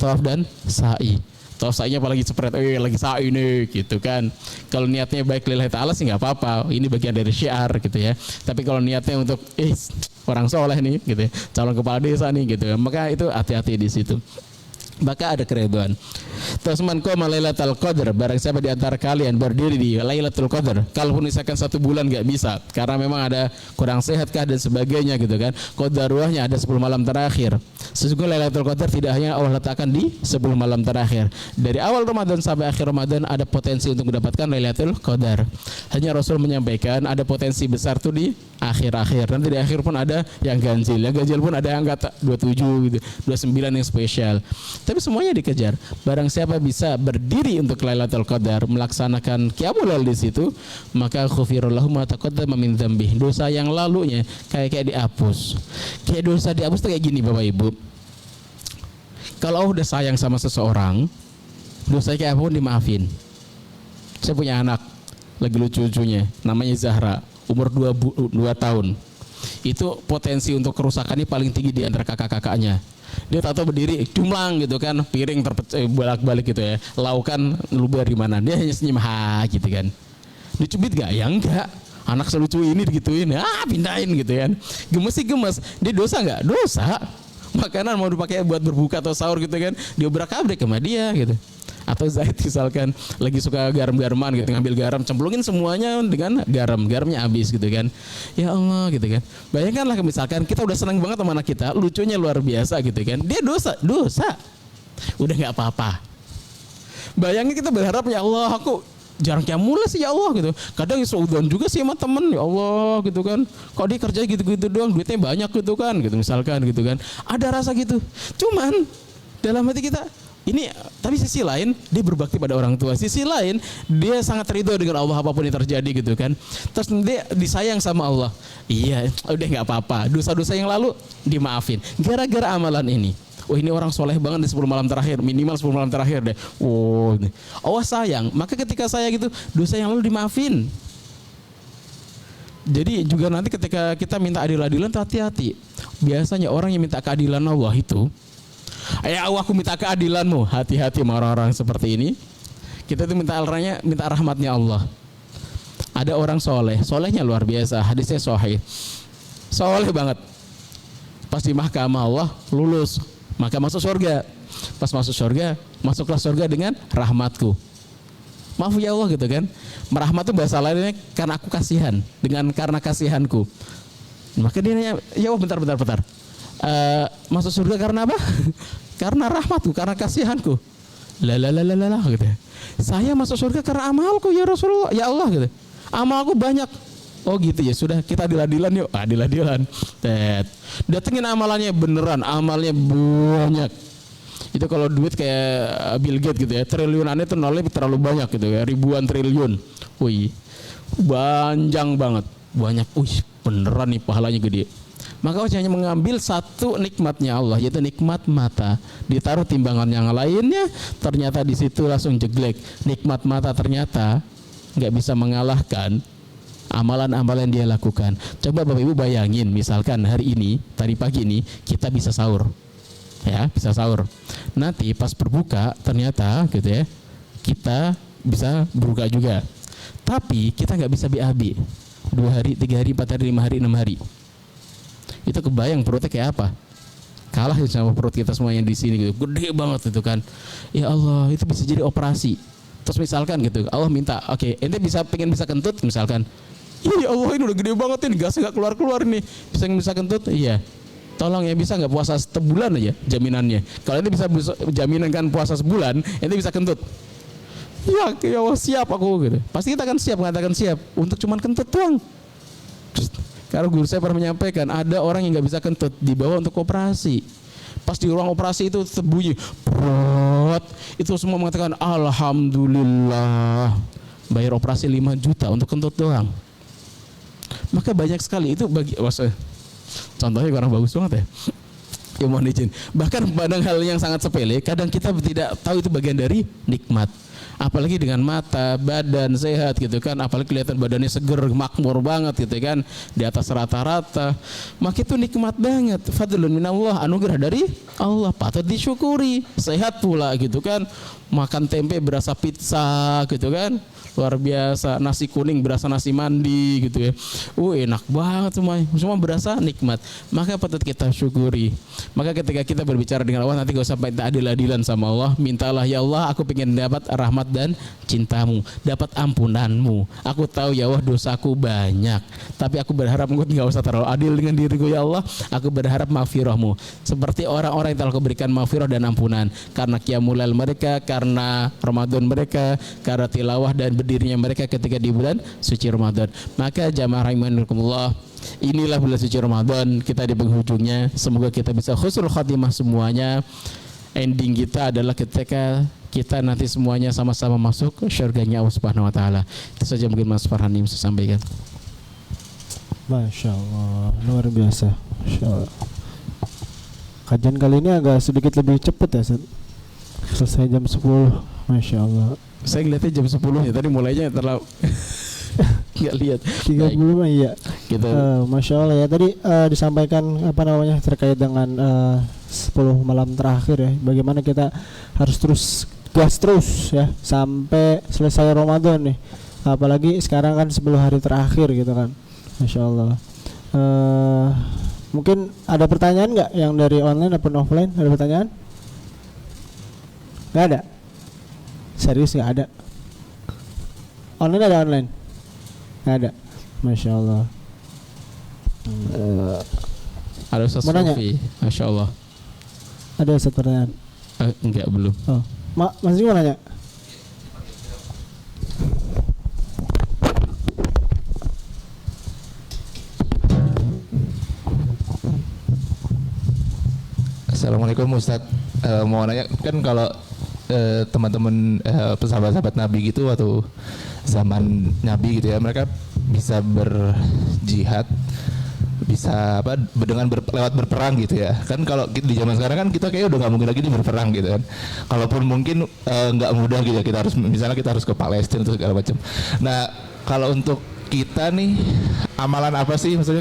tawaf dan sa'i. Tawaf sa'inya apalagi spread, lagi sa'i nih gitu kan. Kalau niatnya baik lillahi ta'ala sih nggak apa-apa, ini bagian dari syiar gitu ya. Tapi kalau niatnya untuk orang soleh nih gitu ya, calon kepala desa nih gitu ya, maka itu hati-hati di situ. Maka ada keridhaan. Terus man qama lailatul qadar, barang siapa di antara kalian berdiri di lailatul qadar, kalaupun misalkan 1 bulan enggak bisa karena memang ada kurang sehatkah dan sebagainya gitu kan, qadarulahnya ada 10 malam terakhir. Sesungguhnya lailatul qadar tidak hanya Allah letakkan di 10 malam terakhir. Dari awal Ramadan sampai akhir Ramadan ada potensi untuk mendapatkan lailatul qadar. Hanya Rasul menyampaikan ada potensi besar tuh di akhir-akhir. Nanti di akhir pun ada yang ganjil. Yang ganjil pun ada yang kata 27 gitu, 29 yang spesial. Tapi semuanya dikejar. Barang siapa bisa berdiri untuk Lailatul Qadar, melaksanakan qiyamul lail di situ, maka ghufira lahu ma taqaddama min dzambi. Dosa yang lalunya kayak dihapus. Kayak dosa dihapus tuh kayak gini Bapak Ibu. Kalau udah sayang sama seseorang, dosa kayak apapun dimaafin. Saya punya anak lagi lucu-lucunya, namanya Zahra, umur 2 tahun. Itu potensi untuk kerusakannya paling tinggi di antara kakak-kakaknya. Dia tahu berdiri cumlang gitu kan, piring terpecah bolak-balik gitu ya, laukan luber di mana, dia hanya senyum gitu kan. Dicubit gak? Ya enggak. Anak selucu ini digituin, pindahin gitu kan. Gemes sih gemes. Dia dosa nggak? Dosa. Makanan mau dipakai buat berbuka atau sahur gitu kan, diobrak-abrik sama dia gitu. Atau Zaid misalkan lagi suka garam-garaman gitu, ngambil garam, cemplungin semuanya dengan garam, garamnya habis gitu kan. Ya Allah gitu kan. Bayangkanlah misalkan kita udah senang banget sama anak kita, lucunya luar biasa gitu kan. Dia dosa. Udah nggak apa-apa. Bayangin kita berharap ya Allah aku jarang qiyamul sih ya Allah gitu. Kadang seudon juga sih sama temen ya Allah gitu kan. Kok dia kerja gitu-gitu doang, duitnya banyak gitu kan gitu misalkan gitu kan. Ada rasa gitu. Cuman dalam hati kita ini, tapi sisi lain dia berbakti pada orang tua. Sisi lain dia sangat ridho dengan Allah apapun yang terjadi gitu kan. Terus dia disayang sama Allah. Iya, udah nggak apa-apa. Dosa-dosa yang lalu dimaafin. Gara-gara amalan ini. Oh ini orang soleh banget di 10 malam terakhir, minimal 10 malam terakhir deh. Oh, Allah sayang. Maka ketika saya gitu, dosa yang lalu dimaafin. Jadi juga nanti ketika kita minta adil-adilan, hati-hati. Biasanya orang yang minta keadilan Allah itu, ya Allah aku minta keadilanmu. Hati-hati sama orang-orang seperti ini. Kita itu minta rahmatnya Allah. Ada orang solehnya luar biasa. Hadisnya sahih. Soleh banget. Pas di mahkamah Allah lulus, maka masuk surga. Pas masuk surga, masuklah surga dengan rahmatku. Maaf ya Allah gitu kan. Merahmat itu bahasa lainnya karena aku kasihan, karena kasihanku. Maka dia nanya, ya Allah bentar. Masuk surga karena apa? Karena rahmatku, karena kasihanku. Lah gitu. Saya masuk surga karena amalku ya Rasulullah, ya Allah gitu. Amal aku banyak. Oh gitu ya, sudah kita adil-adilan yuk. Adil-adilan. Datengin amalannya beneran, amalnya banyak. Itu kalau duit kayak Bill Gates gitu ya, triliunannya itu nolnya terlalu banyak gitu ya, ribuan triliun. Wih, panjang banget, banyak. Wih, beneran nih pahalanya gede. Maka hanya mengambil satu nikmatnya Allah, yaitu nikmat mata, ditaruh timbangan yang lainnya, ternyata di situ langsung jeglek. Nikmat mata ternyata nggak bisa mengalahkan amalan-amalan yang dia lakukan. Coba Bapak Ibu bayangin, misalkan hari ini, tadi pagi ini kita bisa sahur, ya bisa sahur. Nanti pas berbuka ternyata gitu ya, kita bisa berbuka juga. Tapi kita nggak bisa BAB 2 hari, 3 hari, 4 hari, 5 hari, 6 hari. Itu kebayang perutnya kayak apa? Kalah sama perut kita semua yang di sini gitu. Gede banget itu kan. Ya Allah, itu bisa jadi operasi. Terus misalkan gitu, Allah minta, oke, ente pengen bisa kentut misalkan. Ya Allah, ini udah gede banget ini, gasnya nggak keluar nih. Bisa kentut? Iya. Tolong ya, bisa nggak puasa sebulan aja jaminannya. Kalau ente bisa jaminan kan puasa sebulan, ente bisa kentut. Ya Allah, siap aku gitu. Pasti kita akan siap, mengatakan siap untuk cuman kentut doang. Karena guru saya pernah menyampaikan, ada orang yang nggak bisa kentut, dibawa untuk operasi. Pas di ruang operasi itu terbunyi, brot, itu semua mengatakan alhamdulillah, bayar operasi 5 juta untuk kentut doang. Maka banyak sekali itu bagi, contohnya kurang bagus banget ya. Ya mohon izin. Bahkan pada hal yang sangat sepele, kadang kita tidak tahu itu bagian dari nikmat. Apalagi dengan mata, badan sehat gitu kan, apalagi kelihatan badannya seger, makmur banget gitu kan, di atas rata-rata, maka itu nikmat banget. Fadlun minallah, anugerah dari Allah, patut disyukuri. Sehat pula gitu kan, makan tempe berasa pizza gitu kan, luar biasa. Nasi kuning berasa nasi mandi gitu ya, enak banget semua berasa nikmat. Maka patut kita syukuri. Maka ketika kita berbicara dengan Allah, nanti gak usah minta adil-adilan sama Allah. Mintalah, ya Allah, aku pengen dapat rahmat dan cintamu, dapat ampunanmu. Aku tahu ya Allah, dosaku banyak, tapi aku berharap engkau gak usah terlalu adil dengan diriku ya Allah. Aku berharap maghfirahmu, seperti orang-orang yang telah kau berikan maghfirah dan ampunan karena qiyamul lail mereka, karena Ramadan mereka, karena tilawah dan berdirinya mereka ketika di bulan suci Ramadan. Maka jamaah rahimakumullah, inilah bulan suci Ramadan, kita di penghujungnya. Semoga kita bisa husnul khatimah semuanya. Ending kita adalah ketika kita nanti semuanya sama-sama masuk ke syurganya Allah Subhanahu wa taala. Itu saja mungkin Mas Farhani bisa sampaikan. Masya Allah, luar biasa. Masya Allah. Kajian kali ini agak sedikit lebih cepat ya, selesai jam 10. Masya Allah. Saya ngeliatnya jam 10 ya, tadi mulainya terlalu nggak lihat 30 mah iya gitu. Masya Allah ya, tadi disampaikan terkait dengan 10 malam terakhir ya, bagaimana kita harus gas terus ya sampai selesai Ramadan nih, apalagi sekarang kan 10 hari terakhir gitu kan. Masya Allah. Mungkin ada pertanyaan nggak yang dari online ataupun offline? Ada pertanyaan? Nggak ada? Serius nggak ada? Online ada online? Nggak ada. Masya Allah. Ada Ustaz Sofi, Masya Allah. Ada Ustaz pertanyaan? Enggak, belum. Oh, Mas Rizky mau nanya? Assalamualaikum Ustaz. Mau nanya, kan kalau teman-teman sahabat-sahabat Nabi gitu atau zaman Nabi gitu ya, mereka bisa berjihad, bisa lewat berperang gitu ya. Kan kalau di zaman sekarang kan kita kayaknya udah nggak mungkin lagi berperang gitu kan. Kalaupun mungkin nggak mudah gitu ya, kita harus ke Palestina terus segala macam. Nah, kalau untuk kita nih, amalan apa sih, maksudnya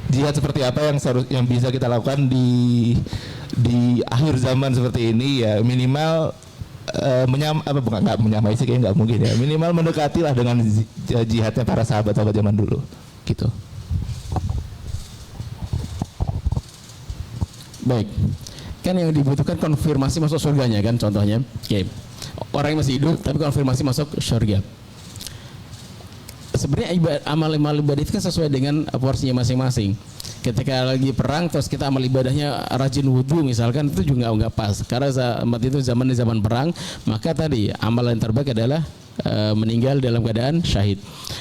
jihad seperti apa yang bisa kita lakukan di akhir zaman seperti ini ya, minimal nggak menyamai sih, kayaknya nggak mungkin ya, minimal mendekati lah dengan jihadnya para sahabat-sahabat zaman dulu gitu. Baik, kan yang dibutuhkan konfirmasi masuk surganya kan, contohnya orang yang masih hidup tapi konfirmasi masuk surga. Sebenarnya amal ibadah itu kan sesuai dengan porsinya masing-masing. Ketika lagi perang terus kita amal ibadahnya rajin wudhu misalkan, itu juga nggak pas, karena zaman perang. Maka tadi amalan terbaik adalah meninggal dalam keadaan syahid.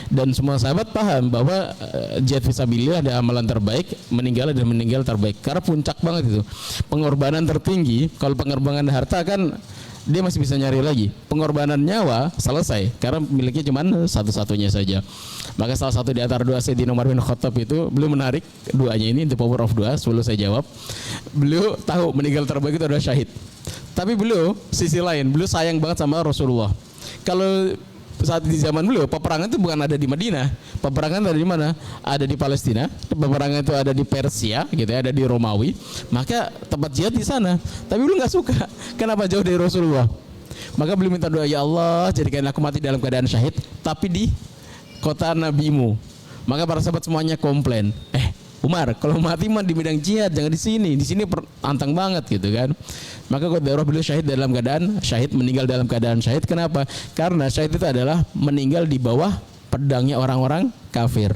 Dan semua sahabat paham bahwa jihad fisabilillah ada amalan terbaik, meninggal dan meninggal terbaik. Karena puncak banget itu. Pengorbanan tertinggi, kalau pengorbanan harta kan dia masih bisa nyari lagi. Pengorbanan nyawa selesai karena miliknya cuma satu-satunya saja. Maka salah satu di antara dua Sayyidina Umar bin Khattab itu, beliau menarik duanya ini, the power of dua, sebelum saya jawab. Beliau tahu meninggal terbaik itu adalah syahid. Tapi beliau sisi lain, beliau sayang banget sama Rasulullah. Kalau saat di zaman beliau, peperangan itu bukan ada di Madinah, peperangan ada di mana? Ada di Palestina, peperangan itu ada di Persia, gitu ya, ada di Romawi. Maka tempat jihad di sana. Tapi beliau nggak suka. Kenapa jauh dari Rasulullah? Maka beliau minta doa, ya Allah, jadikan aku mati dalam keadaan syahid, tapi di kota nabimu. Maka para sahabat semuanya komplain, Umar, kalau mati mah di bidang jihad, jangan di sini. Di sini antang banget gitu kan. Maka qadarullah beliau syahid dalam keadaan syahid, meninggal dalam keadaan syahid. Kenapa? Karena syahid itu adalah meninggal di bawah pedangnya orang-orang kafir.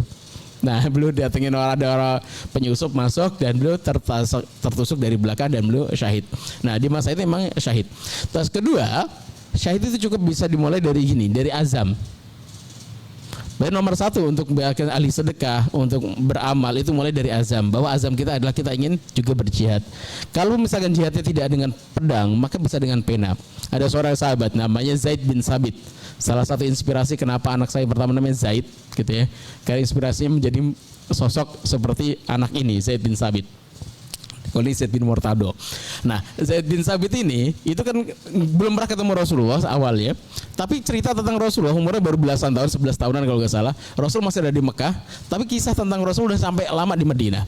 Nah, beliau datengin ada orang penyusup masuk dan beliau tertusuk dari belakang dan beliau syahid. Nah, di masa itu memang syahid. Terus kedua, syahid itu cukup bisa dimulai dari gini, dari azam. Dan nomor satu untuk ahli sedekah, untuk beramal itu mulai dari azam. Bahwa azam kita adalah kita ingin juga berjihad. Kalau misalkan jihadnya tidak dengan pedang, maka bisa dengan pena. Ada seorang sahabat namanya Zaid bin Sabit. Salah satu inspirasi kenapa anak saya pertama namanya Zaid, gitu ya. Karena inspirasinya menjadi sosok seperti anak ini, Zaid bin Sabit. Oleh Zaid bin Murtado. Nah, Zaid bin Sabit ini itu kan belum pernah ketemu Rasulullah awalnya, tapi cerita tentang Rasulullah umurnya baru belasan tahun, 11 tahunan kalau nggak salah. Rasul masih ada di Mekah, tapi kisah tentang Rasul udah sampai lama di Madinah.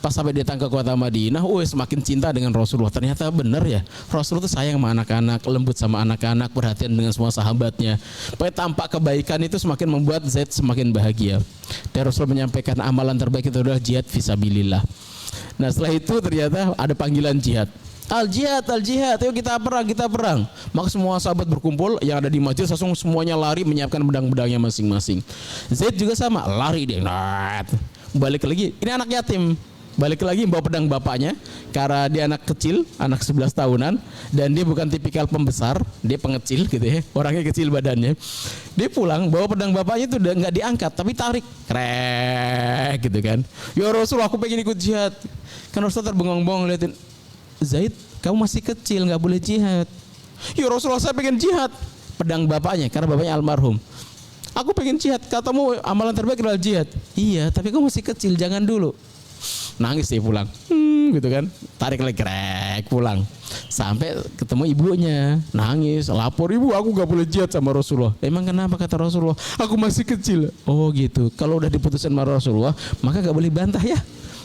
Pas sampai datang ke kota Madinah, semakin cinta dengan Rasulullah. Ternyata benar ya, Rasulullah itu sayang sama anak-anak, lembut sama anak-anak, perhatian dengan semua sahabatnya. Pokoknya tampak kebaikan itu semakin membuat Zaid semakin bahagia. Dan Rasul menyampaikan amalan terbaik itu adalah jihad fisabilillah. Nah, setelah itu ternyata ada panggilan jihad. Al jihad, ayo kita perang. Maka semua sahabat berkumpul, yang ada di majelis langsung semuanya lari menyiapkan pedang-pedangnya masing-masing. Zaid juga sama, lari dia. Balik lagi, ini anak yatim. Balik lagi bawa pedang bapaknya, karena dia anak kecil, anak 11 tahunan, dan dia bukan tipikal pembesar, dia pengecil gitu ya, orangnya kecil badannya. Dia pulang bawa pedang bapaknya itu udah nggak diangkat, tapi tarik, krek gitu kan. Ya Rasulullah, aku pengen ikut jihad. Kan Rasulullah terbengong-bengong liatin, Zaid, kamu masih kecil, nggak boleh jihad. Ya Rasulullah, saya pengen jihad. Pedang bapaknya, karena bapaknya almarhum. Aku pengen jihad, katamu amalan terbaik adalah jihad. Iya, tapi kamu masih kecil, jangan dulu. Nangis dia pulang, gitu kan, tarik lagi, krek, pulang. Sampai ketemu ibunya, nangis, lapor, ibu aku gak boleh jihad sama Rasulullah. Emang kenapa kata Rasulullah? Aku masih kecil. Oh gitu, kalau udah diputuskan sama Rasulullah, maka gak boleh bantah ya.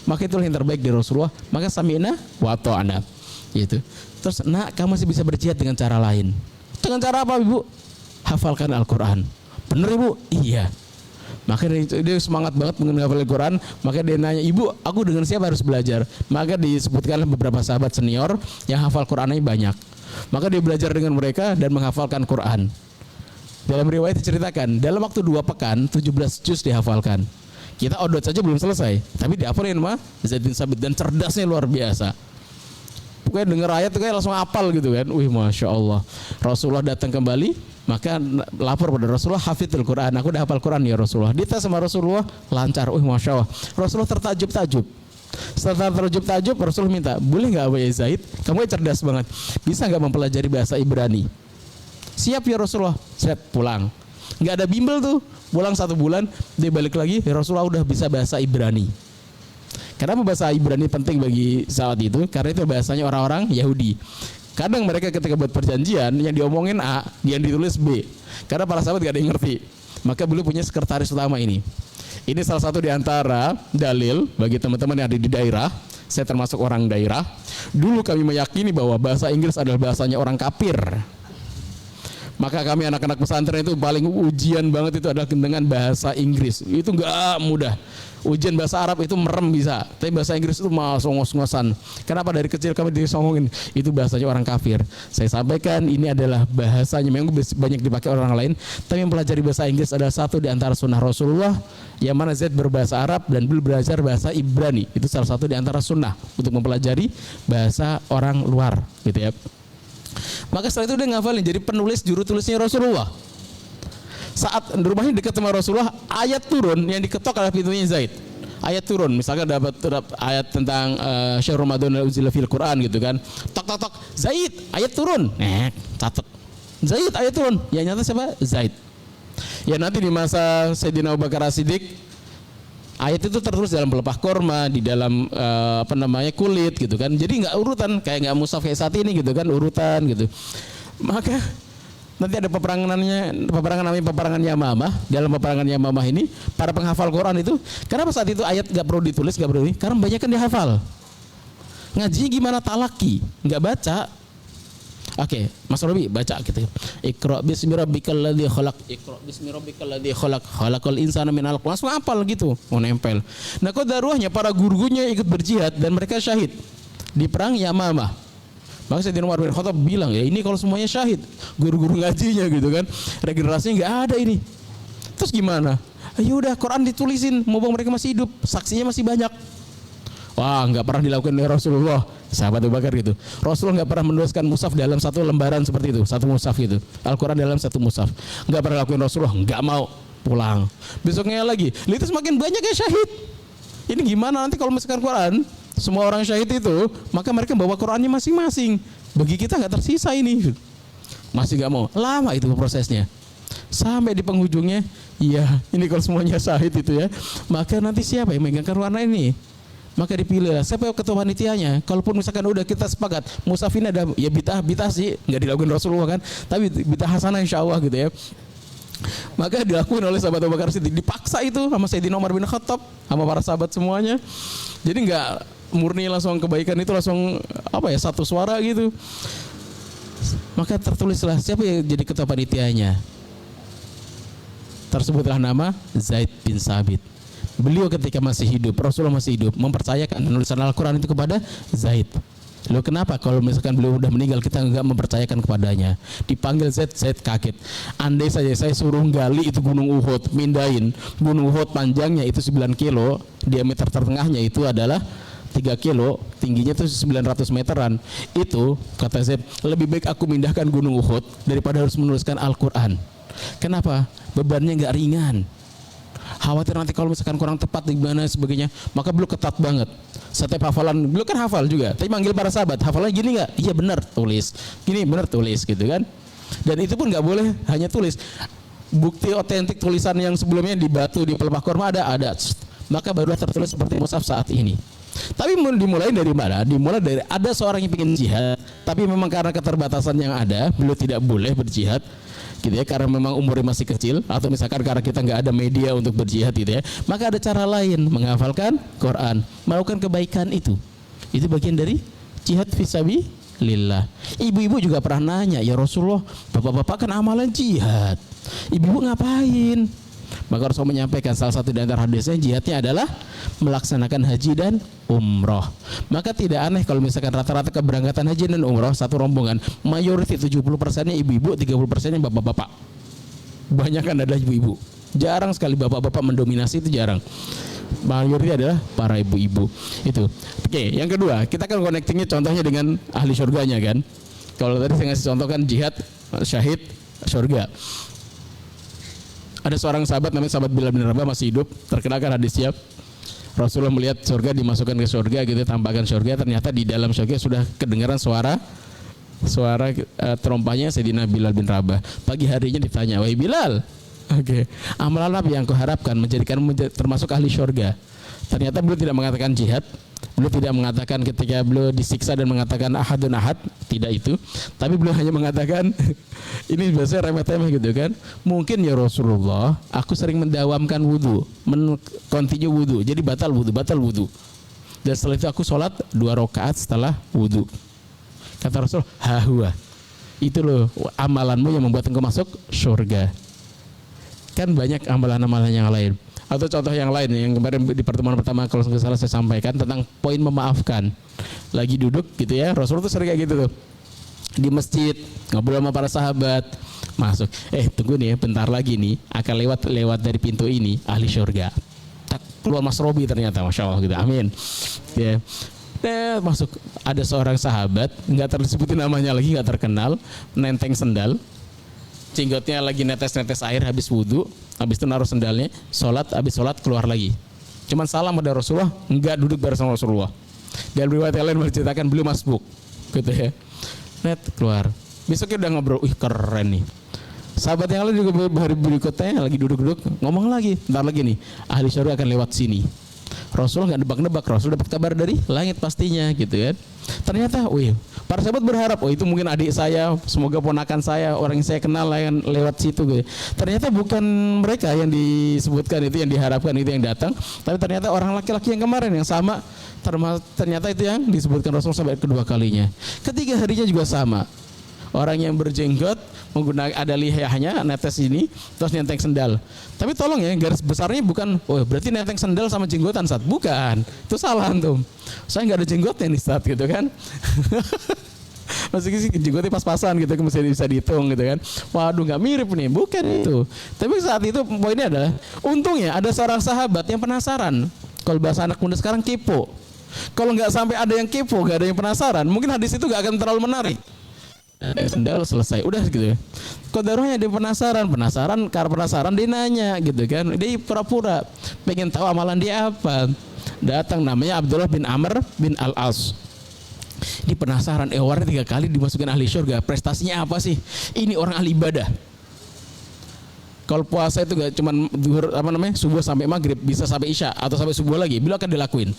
Maka itulah yang terbaik dari Rasulullah. Maka sami'na wa ta'na, gitu. Terus, nak, kamu masih bisa berjihad dengan cara lain. Dengan cara apa ibu? Hafalkan Al-Quran. Bener ibu? Iya. Maka dia semangat banget menghafal Al-Quran. Maka dia nanya, ibu, aku dengan siapa harus belajar? Maka disebutkan beberapa sahabat senior yang hafal Qurannya banyak. Maka dia belajar dengan mereka dan menghafalkan Quran. Dalam riwayat diceritakan, dalam waktu 2 pekan 17 juz dihafalkan. Kita odot saja belum selesai, tapi dihafalin mah Zaid bin Sabit, dan cerdasnya luar biasa. Pokoknya dengar ayat tuh kayak langsung hafal gitu kan. Masya Allah. Rasulullah datang kembali, maka lapor pada Rasulullah, hafidul Quran, aku udah hafal Quran ya Rasulullah. Dites sama Rasulullah, lancar. Masya Allah. Rasulullah tertajub-tajub. Setelah tertajub-tajub, Rasulullah minta, boleh nggak Abu Zaid, kamu cerdas banget, bisa nggak mempelajari bahasa Ibrani? Siap ya Rasulullah. Siap, pulang. Nggak ada bimbel tuh. Pulang 1 bulan, dia balik lagi, ya Rasulullah udah bisa bahasa Ibrani. Kenapa bahasa Ibrani penting bagi saat itu? Karena itu bahasanya orang-orang Yahudi. Kadang mereka ketika buat perjanjian, yang diomongin A, yang ditulis B. Karena para sahabat gak ada yang ngerti. Maka beliau punya sekretaris utama ini. Ini salah satu di antara dalil bagi teman-teman yang ada di daerah. Saya termasuk orang daerah. Dulu kami meyakini bahwa bahasa Inggris adalah bahasanya orang kafir. Maka kami anak-anak pesantren itu paling ujian banget itu adalah dengan bahasa Inggris. Itu gak mudah. Ujian bahasa Arab itu merem bisa, tapi bahasa Inggris itu malah songos-songosan. Kenapa? Dari kecil kami disongongin, itu bahasanya orang kafir. Saya sampaikan ini adalah bahasanya, memang banyak dipakai orang lain, tapi mempelajari bahasa Inggris adalah satu di antara sunnah Rasulullah, yang mana Zaid berbahasa Arab dan beliau belajar bahasa Ibrani. Itu salah satu di antara sunnah untuk mempelajari bahasa orang luar, gitu ya. Maka setelah itu dia ngafalin, jadi penulis juru tulisnya Rasulullah. saat rumahnya dekat sama Rasulullah, ayat turun yang diketok adalah pintunya Zaid. Ayat turun, misalkan dapat ayat tentang syahr Ramadan unzila fil Quran gitu kan. Tok tok tok, Zaid, ayat turun. Catat. Zaid ayat turun. Ya nyata siapa? Zaid. Ya nanti di masa Sayyidina Abu Bakar As-Siddiq, ayat itu tertulis dalam pelepah korma, di dalam kulit gitu kan. Jadi nggak urutan, kayak nggak mushaf kayak saat ini gitu kan, urutan gitu. Maka nanti ada peperangan namanya peperangan Yamamah. Dalam peperangan Yamamah ini para penghafal Quran itu, kenapa saat itu ayat nggak perlu ditulis, nggak perlu ini? Karena banyak kan dihafal. Ngajinya gimana talaki, nggak baca. Oke, Mas Robi baca gitu. Iqra bismi rabbikal ladzi khalaq. Iqra bismi rabbikal ladzi khalaq. Khalaqal insana min 'alaq. Langsung hafal gitu, mau nempel. Nah, kok daruahnya para guru-gurunya ikut berjihad dan mereka syahid di perang Yamamah. Maka Sayyidina Umar bin Khattab bilang, ya ini kalau semuanya syahid, guru-guru ngajinya gitu kan, regenerasinya nggak ada ini. Terus gimana? Ayo udah Quran ditulisin, mumpung mereka masih hidup, saksinya masih banyak. Wah, nggak pernah dilakukan oleh Rasulullah, sahabat Abu Bakar gitu. Rasulullah nggak pernah menuliskan mushaf dalam satu lembaran seperti itu, satu mushaf gitu. Al-Quran dalam satu mushaf, nggak pernah lakukan Rasulullah, nggak mau, pulang. Besoknya lagi, itu semakin banyak yang syahid. Ini gimana nanti kalau misalkan Quran semua orang syahid itu, maka mereka bawa Qurannya masing-masing. Bagi kita nggak tersisa ini, masih nggak mau. Lama itu prosesnya, sampai di penghujungnya, iya ini kalau semuanya syahid itu ya, maka nanti siapa yang megangkan warna ini? Maka dipilihlah siapa ketua panitianya. Kalaupun misalkan udah kita sepakat mushaf ini ada ya bid'ah sih, nggak dilakukan Rasulullah kan, tapi bid'ah hasanah insyaallah gitu ya. Maka dilakukan oleh sahabat Abu Bakar Siddiq, dipaksa itu sama Sayyidina Umar bin Khattab, sama para sahabat semuanya. Jadi nggak murni langsung kebaikan itu langsung satu suara gitu. Maka tertulislah siapa yang jadi ketua panitianya. Tersebutlah nama Zaid bin Sabit. Beliau ketika masih hidup, Rasulullah masih hidup, mempercayakan penulisan Al-Quran itu kepada Zaid. Loh kenapa kalau misalkan beliau udah meninggal kita enggak mempercayakan kepadanya? Dipanggil Zaid kaget. Andai saja saya suruh gali itu gunung Uhud, mindahin gunung Uhud panjangnya itu 9 kilo, diameter tertengahnya itu adalah 3 kilo, tingginya itu 900 meteran. Itu kata Zaid, lebih baik aku mindahkan gunung Uhud daripada harus menuliskan Al-Quran. Kenapa? Bebannya enggak ringan. Khawatir nanti kalau misalkan kurang tepat di mana sebagainya, maka beliau ketat banget. Setiap hafalan beliau kan hafal juga, tapi manggil para sahabat, hafalannya gini nggak? Iya benar, tulis. Gini benar, tulis gitu kan. Dan itu pun nggak boleh hanya tulis. Bukti otentik tulisan yang sebelumnya di batu di pelepah korma ada. Maka barulah tertulis seperti mushaf saat ini. Tapi dimulai dari mana? Dimulai dari ada seorang yang ingin jihad, tapi memang karena keterbatasan yang ada, beliau tidak boleh berjihad. Gitu ya, karena memang umurnya masih kecil, atau misalkan karena kita nggak ada media untuk berjihad gitu ya, maka ada cara lain, menghafalkan Quran, melakukan kebaikan itu bagian dari jihad fisabilillah. Ibu-ibu juga pernah nanya, ya Rasulullah, bapak-bapak kan amalan jihad, ibu-ibu ngapain? Maka Rasul menyampaikan salah satu dari antara hadisnya, jihadnya adalah melaksanakan haji dan umroh. Maka tidak aneh kalau misalkan rata-rata keberangkatan haji dan umroh satu rombongan, mayoritas 70%-nya ibu-ibu, 30%-nya bapak-bapak. Banyak kan adalah ibu-ibu. Jarang sekali bapak-bapak mendominasi, itu jarang. Mayoritas adalah para ibu-ibu. Itu. Oke, yang kedua, kita kan connectingnya contohnya dengan ahli surganya kan. Kalau tadi saya ngasih contoh kan jihad, syahid, surga. Ada seorang sahabat namanya sahabat Bilal bin Rabah masih hidup, terkenal kan hadisnya. Rasulullah melihat surga, dimasukkan ke surga gitu, tampakkan surga, ternyata di dalam surga sudah kedengaran suara terompahnya Sayyidina Bilal bin Rabah. Pagi harinya ditanya, "Wahai Bilal, amalan apa yang kau harapkan menjadikan termasuk ahli surga?" Ternyata beliau tidak mengatakan jihad, beliau tidak mengatakan ketika beliau disiksa dan mengatakan ahadun ahad, tidak itu. Tapi beliau hanya mengatakan ini biasanya remeh-temeh gitu kan. Mungkin ya Rasulullah, aku sering mendawamkan wudu, continue wudu, jadi batal wudu. Dan setelah itu aku sholat 2 rakaat setelah wudu. Kata Rasul, hahuwa, itu loh amalanmu yang membuat engkau masuk surga. Kan banyak amalan-amalan yang lain. Atau contoh yang lain yang kemarin di pertemuan pertama kalau nggak salah saya sampaikan tentang poin memaafkan. Lagi duduk gitu ya, Rasul tuh sering kayak gitu tuh. Di masjid ngobrol sama para sahabat, masuk. Tunggu nih ya, bentar lagi nih akan lewat dari pintu ini ahli surga. Keluar Mas Robi ternyata, masya Allah gitu, amin. Ya. Masuk, ada seorang sahabat nggak tersebutin namanya lagi, nggak terkenal, nenteng sendal. jenggotnya lagi netes-netes air habis wudhu, habis itu naruh sendalnya, sholat, habis sholat keluar lagi. Cuman salam pada Rasulullah, enggak duduk bersama Rasulullah. Dan riwayat yang lain menceritakan beliau masbuk, gitu ya. Net keluar. Besoknya udah ngobrol, keren nih. Sahabat yang lain juga hari berikutnya lagi duduk-duduk ngomong lagi, bentar lagi nih ahli syurga akan lewat sini. Rasul nggak nebak-nebak, Rasul dapat kabar dari langit pastinya, gitu kan. Ternyata, para sahabat berharap, itu mungkin adik saya, semoga ponakan saya, orang yang saya kenal yang lewat situ, gitu. Ternyata bukan mereka yang disebutkan itu, yang diharapkan itu yang datang, tapi ternyata orang laki-laki yang kemarin yang sama, ternyata itu yang disebutkan Rasul sampai kedua kalinya. Ketiga harinya juga sama. Orang yang berjenggot menggunakan ada lihahnya netes ini terus nenteng sendal. Tapi tolong ya, garis besarnya bukan berarti nenteng sendal sama jenggotan Ustaz. Bukan. Itu salah antum. Saya enggak ada jenggotnya nih Ustaz, gitu kan. Maksudnya sih jenggotnya pas-pasan gitu, mesti bisa dihitung gitu kan. Waduh, enggak mirip nih. Bukan itu. Tapi saat itu poinnya adalah untungnya ada seorang sahabat yang penasaran. Kalau bahasa anak muda sekarang kepo. Kalau enggak sampai ada yang kepo, enggak ada yang penasaran, mungkin hadis itu enggak akan terlalu menarik. Sendal selesai, udah gitu ya. Qadarullah dia penasaran karena penasaran dia nanya gitu kan. Dia pura-pura pengen tahu amalan dia apa. Datang namanya Abdullah bin Amr bin Al-As. Dia penasaran, warnanya 3 kali dimasukin ahli syurga. Prestasinya apa sih? Ini orang ahli ibadah. Kalau puasa itu gak cuma subuh sampai maghrib, bisa sampai isya atau sampai subuh lagi, beliau akan dilakuin.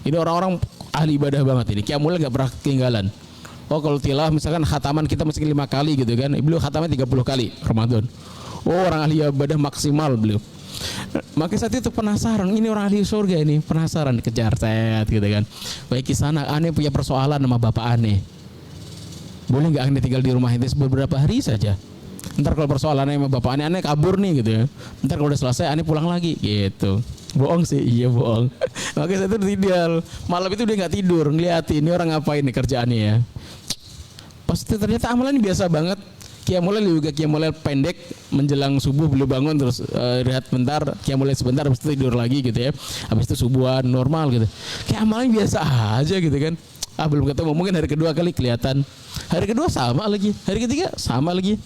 Ini orang-orang ahli ibadah banget ini. Qiyamul gak pernah ketinggalan. Kalau tilawah misalkan khataman kita mesti 5 kali gitu kan. Beliau khataman 30 kali Ramadan. Orang ahli ibadah maksimal beliau. Maka saat itu penasaran, ini orang ahli surga ini, penasaran, dikejar set gitu kan. Baik kisana, aneh punya persoalan sama bapak aneh. Boleh nggak aneh tinggal di rumah ini beberapa hari saja? Ntar kalau persoalannya sama bapak aneh kabur nih gitu ya. Ntar kalau udah selesai aneh pulang lagi gitu. Bohong sih, iya bohong. Makanya saya tuh tidur. Malam itu dia nggak tidur, ngeliatin ini orang ngapain nih kerjaannya ya. Pas itu ternyata amalannya biasa banget. Qiyamul juga qiyamul pendek menjelang subuh beliau bangun terus rehat bentar, qiyamul sebentar habis itu tidur lagi gitu ya. Habis itu subuhan normal gitu. Kayak amalannya biasa aja gitu kan. Belum ketemu, mungkin hari kedua kali kelihatan. Hari kedua sama lagi, hari ketiga sama lagi.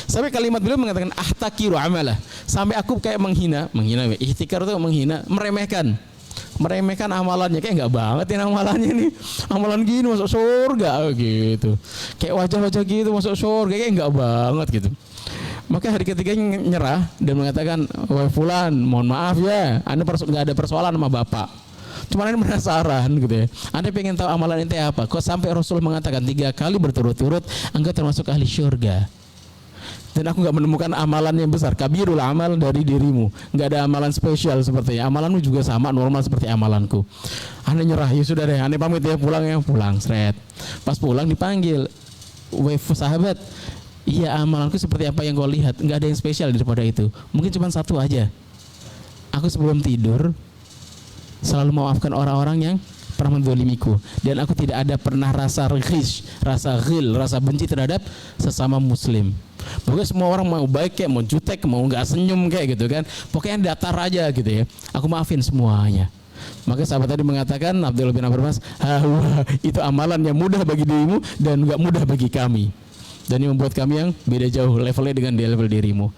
Sampai kalimat beliau mengatakan ahtakiru amalah. Sampai aku kayak menghina, ihtikar itu menghina, meremehkan amalannya. Kayak enggak banget ya amalannya nih. Amalan gini masuk surga gitu. Kayak wajah-wajah gitu masuk surga, kayak enggak banget gitu. Maka hari ketiga nyerah dan mengatakan, "Wah fulan, mohon maaf ya, Anda enggak ada persoalan sama Bapak. Cuma Anda penasaran gitu ya. Anda pengen tahu amalan ente apa? Kok sampai Rasul mengatakan 3 kali berturut-turut engkau termasuk ahli syurga. Dan aku gak menemukan amalan yang besar, kabirul amal dari dirimu. Gak ada amalan spesial sepertinya. Amalanmu juga sama normal seperti amalanku. Anda nyerah, ya sudah deh, Anda pamit ya, pulang seret. Pas pulang dipanggil, sahabat, iya amalanku seperti apa yang kau lihat. Gak ada yang spesial daripada itu. Mungkin cuma satu aja. Aku sebelum tidur selalu memaafkan orang-orang yang pernah mendolimiku, dan aku tidak ada pernah rasa ghish, rasa ghil, rasa benci terhadap sesama muslim. Pokoknya semua orang mau baik kayak mau jutek, mau nggak senyum kayak gitu kan, pokoknya datar aja gitu ya, aku maafin semuanya. Maka sahabat tadi mengatakan, Abdullah bin Abbas, itu amalan yang mudah bagi dirimu dan nggak mudah bagi kami, dan yang membuat kami yang beda jauh levelnya dengan level dirimu.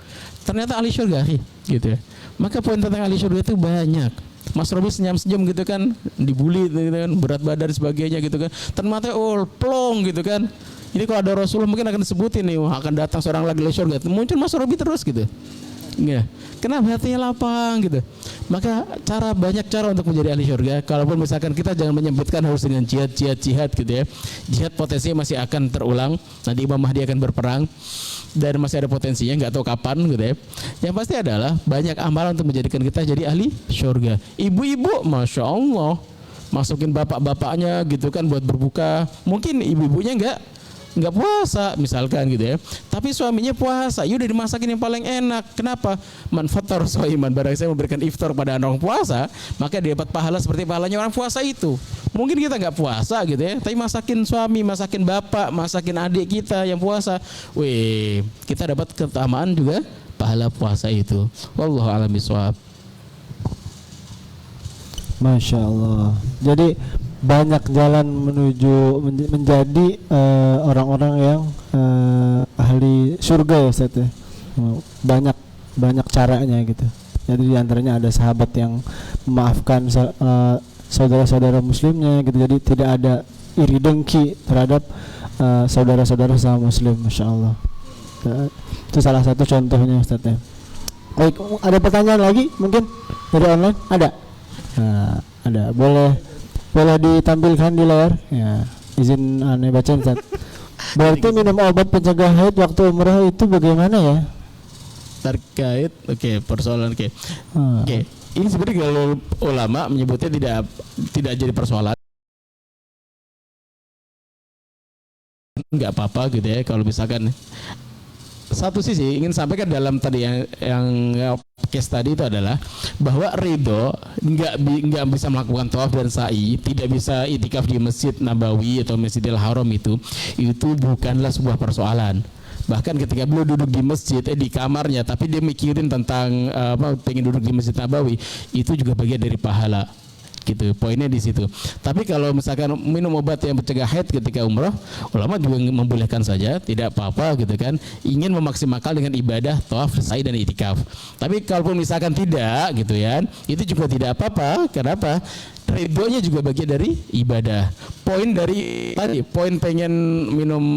Ternyata ahli syurga gitu ya. Maka poin tentang ahli syurga itu banyak. Mas Robi senyum-senyum gitu kan, dibully gitu kan, berat badan sebagainya gitu kan. Ternyata plong gitu kan. Jadi kalau ada Rasulullah mungkin akan disebutin nih, akan datang seorang lagi dari surga. Muncul Mas Robi terus gitu. Ya. Kenapa hatinya lapang gitu. Maka banyak cara untuk menjadi ahli surga. Kalaupun misalkan kita jangan menyebutkan harus dengan jihad gitu ya. Jihad potensinya masih akan terulang. Nanti Imam Mahdi akan berperang. Dan masih ada potensinya, nggak tahu kapan gitu ya. Yang pasti adalah banyak amalan untuk menjadikan kita jadi ahli surga. Ibu-ibu, masya Allah, masukin bapak-bapaknya gitu kan buat berbuka. Mungkin ibu-ibunya nggak puasa misalkan gitu ya, tapi suaminya puasa, ya udah dimasakin yang paling enak. Kenapa? Man fatar shaiman, barang saya memberikan iftar pada orang puasa, maka dia dapat pahala seperti pahalanya orang puasa itu. Mungkin kita nggak puasa gitu ya, tapi masakin suami, masakin bapak, masakin adik kita yang puasa, kita dapat keutamaan juga pahala puasa itu. Wallahu a'lam bishawab. Masya Allah. Jadi banyak jalan menuju menjadi orang-orang yang ahli surga ya Ustaz ya. banyak caranya gitu. Jadi diantaranya ada sahabat yang memaafkan saudara-saudara muslimnya gitu. Jadi tidak ada iri dengki terhadap saudara-saudara sama muslim, masya Allah. Itu salah satu contohnya Ustaz ya. Baik, ada pertanyaan lagi mungkin dari online? Ada? Nah, ada. Boleh ditampilkan di layar? Ya, izin aneh baca Ustaz. Berarti minum obat pencegah haid waktu umrah itu bagaimana ya? Terkait, persoalan Oke, ini sebenarnya kalau ulama menyebutnya tidak jadi persoalan. Nggak apa-apa gitu ya kalau misalkan satu sisi ingin sampaikan dalam tadi yang case tadi itu adalah bahwa ridho nggak bisa melakukan tawaf dan sa'i, tidak bisa itikaf di Masjid Nabawi atau Masjidil Haram itu bukanlah sebuah persoalan. Bahkan ketika beliau duduk di masjid di kamarnya tapi dia mikirin tentang pengen duduk di Masjid Nabawi, itu juga bagian dari pahala. Gitu, poinnya di situ. Tapi kalau misalkan minum obat yang mencegah haid ketika umrah, ulama juga membolehkan saja, tidak apa-apa gitu kan. Ingin memaksimalkan dengan ibadah tawaf, sa'i dan itikaf. Tapi kalaupun misalkan tidak gitu ya, itu juga tidak apa-apa. Kenapa? Ridhonya juga bagian dari ibadah. Poin dari tadi, poin pengen minum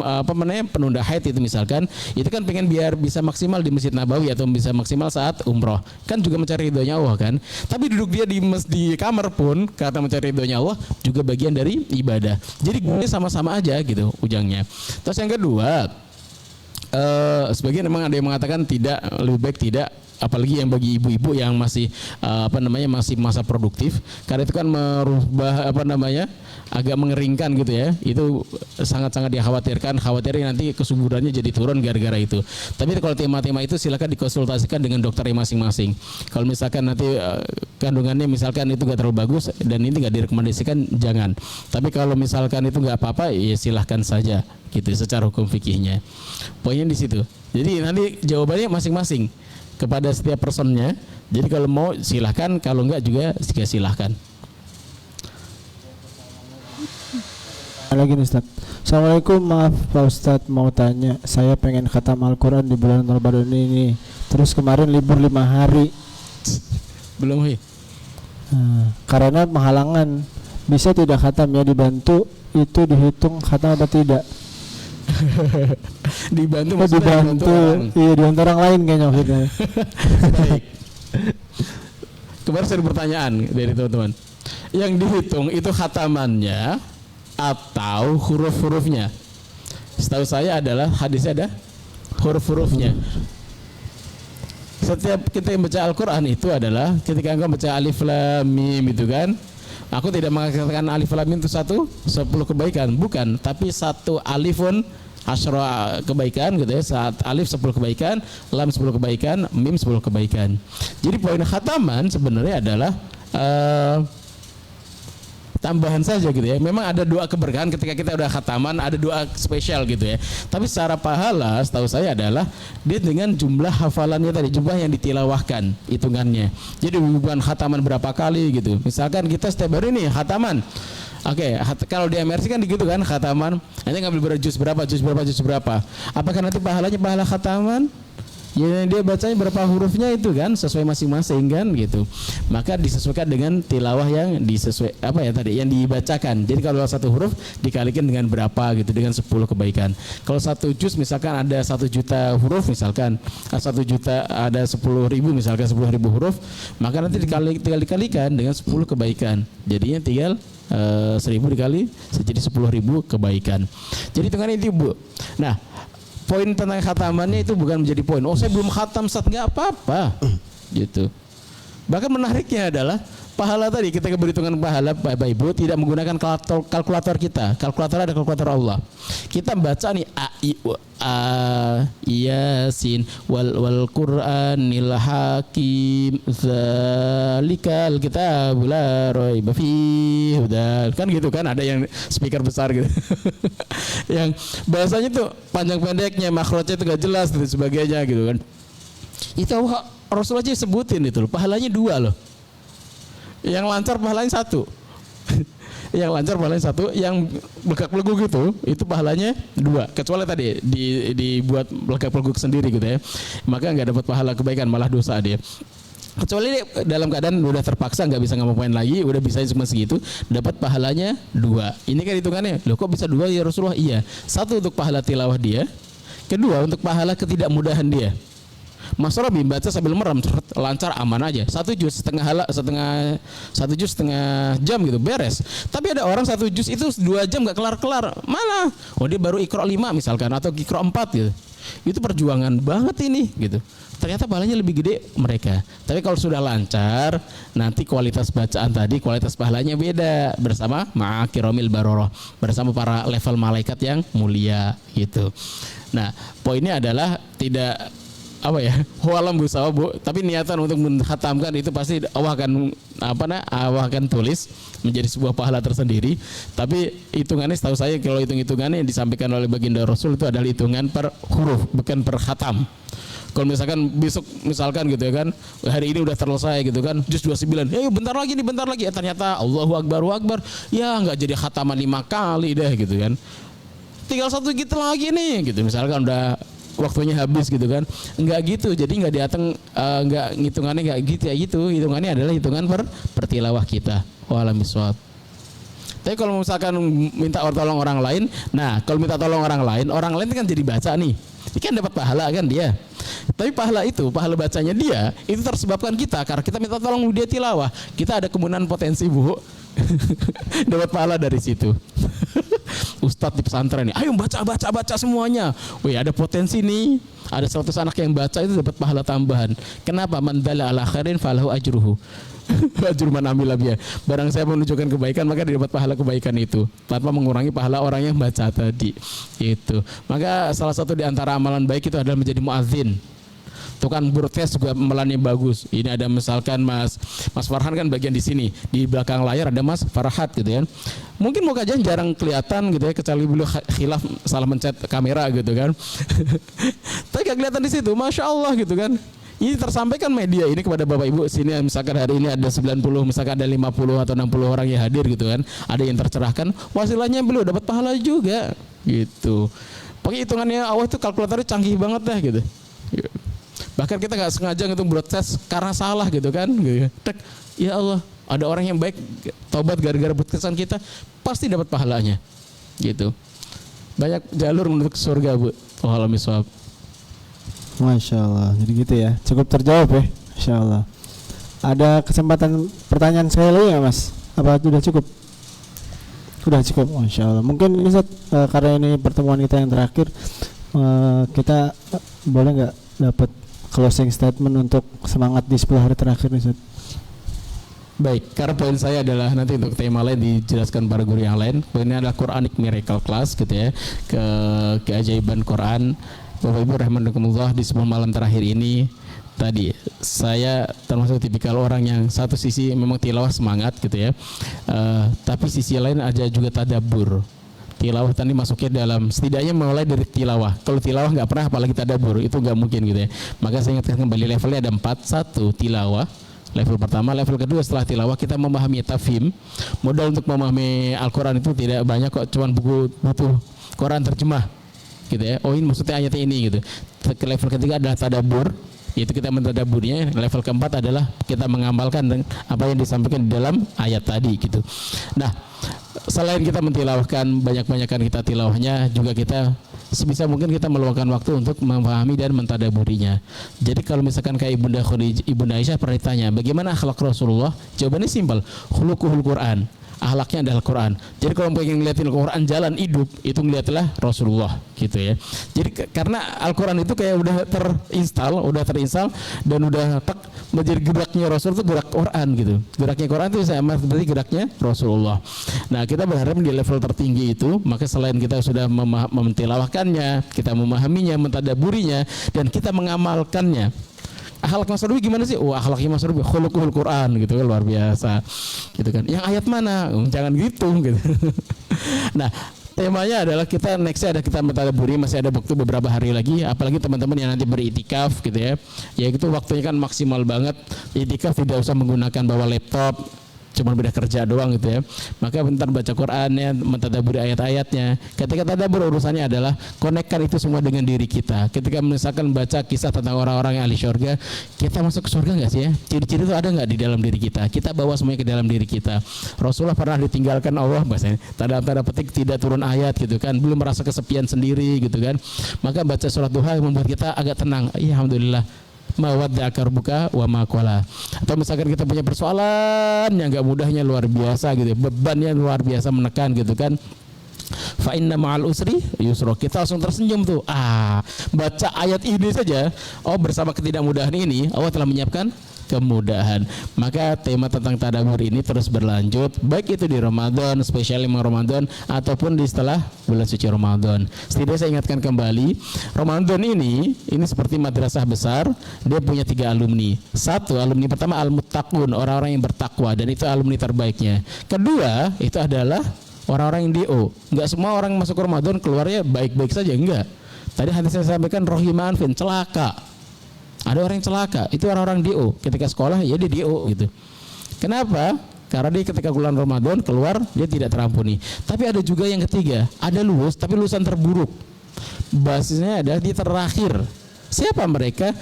penunda haid itu misalkan, itu kan pengen biar bisa maksimal di Masjid Nabawi atau bisa maksimal saat umroh. Kan juga mencari ridhonya Allah kan. Tapi duduk dia di kamar pun karena mencari ridhonya Allah juga bagian dari ibadah. Jadi gue sama-sama aja gitu ujangnya. Terus yang kedua, sebagian memang ada yang mengatakan tidak, lebih baik tidak, apalagi yang bagi ibu-ibu yang masih masih masa produktif, karena itu kan merubah agak mengeringkan gitu ya. Itu sangat-sangat dikhawatirkan, khawatirnya nanti kesuburannya jadi turun gara-gara itu. Tapi kalau tema-tema itu silakan dikonsultasikan dengan dokternya masing-masing. Kalau misalkan nanti kandungannya misalkan itu nggak terlalu bagus dan ini nggak direkomendasikan, jangan. Tapi kalau misalkan itu nggak apa-apa, ya silahkan saja gitu secara hukum fikihnya. Poinnya di situ. Jadi nanti jawabannya masing-masing kepada setiap personnya. Jadi kalau mau silahkan, kalau enggak juga silahkan. Lagi nih Ustaz. Assalamualaikum, maaf Pak Ustadz, mau tanya, saya pengen khatam Al-Quran di bulan Ramadan ini. Terus kemarin libur 5 hari. Belum sih. Karena penghalangan, bisa tidak khatam ya, dibantu itu dihitung khatam apa tidak? Dibantu iya, dibantu orang lain kayaknya maksudnya. Baik. Kemarin ada pertanyaan dari teman-teman. Yang dihitung itu khatamannya atau huruf-hurufnya? Setahu saya adalah hadisnya ada huruf-hurufnya. Setiap kita yang baca Al-Quran itu adalah ketika engkau baca alif lam mim itu kan, aku tidak mengatakan alif lam mim itu 10 kebaikan, bukan, tapi satu alifun asyra kebaikan gitu ya. Saat alif 10 kebaikan, lam 10 kebaikan, mim 10 kebaikan. Jadi poin khataman sebenarnya adalah tambahan saja gitu ya. Memang ada doa keberkahan ketika kita udah khataman, ada doa spesial gitu ya. Tapi secara pahala setahu saya adalah dia dengan jumlah hafalannya tadi, jumlah yang ditilawahkan hitungannya. Jadi bukan khataman berapa kali gitu. Misalkan kita setiap hari nih khataman. Oke, kalau di MRC kan gitu kan khataman. Nanti ngambil juz berapa. Apakah nanti pahalanya pahala khataman? Ya dia bacanya berapa hurufnya itu kan sesuai masing-masing kan gitu. Maka disesuaikan dengan tilawah yang yang dibacakan. Jadi kalau satu huruf dikalikan dengan berapa gitu, dengan 10 kebaikan. Kalau satu juz misalkan ada 1 juta huruf misalkan, 1 juta ada 10.000 misalkan 10.000 huruf, maka nanti dikalikan dengan 10 kebaikan. Jadinya tinggal 1.000 dikali jadi 10.000 kebaikan. Jadi hitungannya itu Bu. Nah, poin tentang khatamannya itu bukan menjadi poin. Oh saya belum khatam Ustaz, nggak apa-apa gitu. Bahkan menariknya adalah pahala tadi, kita berhitungan pahala Bapak Ibu tidak menggunakan kalkulator kita. Kalkulator ada kalkulator Allah. Kita baca nih Yasin wal Qur'anil Hakim zalikal kitabul la raiba fihi kan gitu kan, ada yang speaker besar gitu. Yang bahasanya tuh panjang pendeknya, makhrajnya itu gak jelas dan sebagainya gitu kan. Itu Rasulullah aja sebutin itu loh, pahalanya 2 loh. Yang lancar pahalanya 1. Yang lancar pahalanya 1, yang belegak-beleguk itu pahalanya 2. Kecuali tadi dibuat belegak-beleguk sendiri gitu ya. Maka nggak dapat pahala kebaikan, malah dosa dia. Kecuali dalam keadaan udah terpaksa nggak bisa ngapain lagi, udah bisa cuma segitu, dapat pahalanya 2. Ini kan hitungannya, loh kok bisa 2 ya Rasulullah? Iya, 1 untuk pahala tilawah dia, kedua untuk pahala ketidakmudahan dia. Mas Robi baca sambil merem, lancar aman aja. 1 juz setengah jam gitu beres. Tapi ada orang 1 juz itu 2 jam nggak kelar-kelar, mana? Oh dia baru Iqra 5 misalkan atau Iqra 4 gitu. Itu perjuangan banget ini gitu. Ternyata pahalanya lebih gede mereka. Tapi kalau sudah lancar, nanti kualitas bacaan tadi, kualitas pahalanya beda bersama ma'akiromil baroroh, bersama para level malaikat yang mulia gitu. Nah, poinnya adalah tidak walam busawa bu, tapi niatan untuk menghatamkan itu pasti Allah akan tulis menjadi sebuah pahala tersendiri. Tapi hitungannya setahu saya kalau hitungannya yang disampaikan oleh baginda Rasul itu adalah hitungan per huruf, bukan per khatam. Kalau misalkan besok gitu ya kan, hari ini udah selesai gitu kan, juz 29, bentar lagi, ternyata Allahu Akbar, ya nggak jadi khataman 5 kali deh gitu kan, tinggal 1 gitu lagi nih gitu, misalkan udah waktunya habis gitu kan, nggak gitu, jadi nggak nggak ngitungannya nggak gitu ya, gitu hitungannya adalah hitungan per tilawah kita. Wallahualam bishawab. Tapi kalau misalkan minta tolong orang lain, nah kalau minta tolong orang lain kan jadi baca nih, ini kan dapat pahala kan dia. Tapi pahala bacanya dia itu tersebabkan kita, karena kita minta tolong dia tilawah, kita ada kemungkinan potensi bu dapat pahala dari situ. Ustadz di pesantren nih, ayo baca semuanya. Wih, ada potensi nih, ada 100 anak yang baca itu dapat pahala tambahan. Kenapa? Man dalla ala khairin falahu ajruhu ajru man amila bihi. Barang saya menunjukkan kebaikan, maka dia dapat pahala kebaikan itu tanpa mengurangi pahala orang yang baca tadi. Itu. Maka salah satu di antara amalan baik itu adalah menjadi muadzin. Tukang broadcast juga amalannya bagus. Ini ada misalkan Mas Farhan kan bagian di sini, di belakang layar ada Mas Farhat gitu kan. Mungkin mukanya jarang kelihatan gitu ya, kecuali beliau khilaf salah mencet kamera gitu kan. Tapi gak kelihatan di situ, masya Allah gitu kan. Ini tersampaikan media ini kepada Bapak Ibu sini, misalkan hari ini ada 90, misalkan ada 50 atau 60 orang yang hadir gitu kan, ada yang tercerahkan, wasilahnya beliau dapat pahala juga gitu. Pakai hitungannya Allah itu kalkulatornya canggih banget dah gitu. Bahkan kita nggak sengaja ngitung broadcast karena salah gitu kan, tek, ya Allah ada orang yang baik taubat gara-gara broadcastan kita, pasti dapat pahalanya gitu. Banyak jalur menuju surga bu. Wallahualam bishawab. Masya Allah, jadi gitu ya, cukup terjawab ya, Masya Allah. Ada kesempatan pertanyaan sekali lagi nggak Mas? Apa sudah cukup? Sudah cukup, Masya Allah. Mungkin Ustaz, karena ini pertemuan kita yang terakhir, kita boleh nggak dapat closing statement untuk semangat di 10 hari terakhir nih Ustaz? Baik, karena poin saya adalah nanti untuk tema lain dijelaskan para guru yang lain. Poinnya adalah Quranic Miracle Class gitu ya, keajaiban Quran. Bapak Ibu rahimakumullah, di 10 malam terakhir ini tadi saya termasuk tipikal orang yang satu sisi memang tilawah semangat gitu ya, tapi sisi lain ada juga tadabbur. Tilawah tadi masuknya dalam, setidaknya mulai dari tilawah. Kalau tilawah nggak pernah apalagi tadabbur, itu nggak mungkin gitu ya. Maka saya ingatkan kembali levelnya ada 4. 1 tilawah, level pertama. Level kedua setelah tilawah kita memahami tafhim. Modal untuk memahami Al-Quran itu tidak banyak kok, cuman butuh Quran terjemah gitu ya. Oh ini maksudnya ayatnya ini gitu. Level ketiga adalah tadabbur, yaitu kita mentadaburnya. Level keempat adalah kita mengamalkan apa yang disampaikan di dalam ayat tadi gitu. Nah, selain kita mentilawahkan, banyak-banyakan kita tilawahnya, juga kita sebisa mungkin kita meluangkan waktu untuk memahami dan mentadaburinya. Jadi kalau misalkan kayak Ibunda Aisyah pernah ditanya, bagaimana akhlak Rasulullah? Jawabannya simpel, khuluquhul Quran. Akhlaknya adalah Quran. Jadi kalau pengen ngeliatin Quran jalan hidup, itu ngeliatlah Rasulullah gitu ya. Jadi karena Al-Quran itu kayak udah terinstall dan udah menjadi geraknya Rasul itu gerak Quran gitu. Geraknya Quran itu sama seperti geraknya Rasulullah. Nah kita berharap di level tertinggi itu, maka selain kita sudah mentilawahkannya, kita memahaminya, mentadaburinya, dan kita mengamalkannya. Akhlak Mas Rubi gimana sih? Akhlaknya Mas Rubi khuluquhul Quran gitu kan, luar biasa gitu kan. Yang ayat mana? Jangan gitu gitu. Nah, temanya adalah kita nextnya ada kita mentadaburi, masih ada waktu beberapa hari lagi, apalagi teman-teman yang nanti beritikaf gitu ya. Ya itu waktunya kan maksimal banget. Itikaf tidak usah menggunakan bawa laptop, cuma beda kerja doang gitu ya. Maka bentar baca Qurannya, mentadaburi ayat-ayatnya. Ketika tadabbur urusannya adalah konekkan itu semua dengan diri kita. Ketika misalkan baca kisah tentang orang-orang yang ahli surga, kita masuk ke surga nggak sih ya? Ciri-ciri itu ada nggak di dalam diri kita? Kita bawa semuanya ke dalam diri kita. Rasulullah pernah ditinggalkan Allah, bahasanya tanda petik tidak turun ayat gitu kan, belum merasa kesepian sendiri gitu kan. Maka baca surat duha membuat kita agak tenang. Ya, alhamdulillah. Mawadda'aka rabbuka wa ma qala. Atau misalkan kita punya persoalan yang enggak mudahnya luar biasa gitu, bebannya luar biasa menekan gitu kan. Fa inna ma'al usri yusra. Kita langsung tersenyum tuh. Baca ayat ini saja, bersama ketidakmudahan ini Allah telah menyiapkan kemudahan. Maka tema tentang tadabbur ini terus berlanjut, baik itu di Ramadan, spesial 5 Ramadan, ataupun di setelah bulan suci Ramadan. Setidaknya saya ingatkan kembali, Ramadan ini seperti madrasah besar, dia punya 3 alumni. Satu, alumni pertama al-muttaqun, orang-orang yang bertakwa, dan itu alumni terbaiknya. Kedua, itu adalah orang-orang yang DO. Enggak semua orang masuk Ramadan keluarnya baik-baik saja, enggak. Tadi hadis saya sampaikan rohiman fin, celaka. Ada orang yang celaka, itu orang-orang DO. Ketika sekolah ya dia DO gitu. Kenapa? Karena dia ketika bulan Ramadan keluar dia tidak terampuni. Tapi ada juga yang ketiga, ada lulus tapi lulusan terburuk. Basisnya adalah di terakhir. Siapa mereka?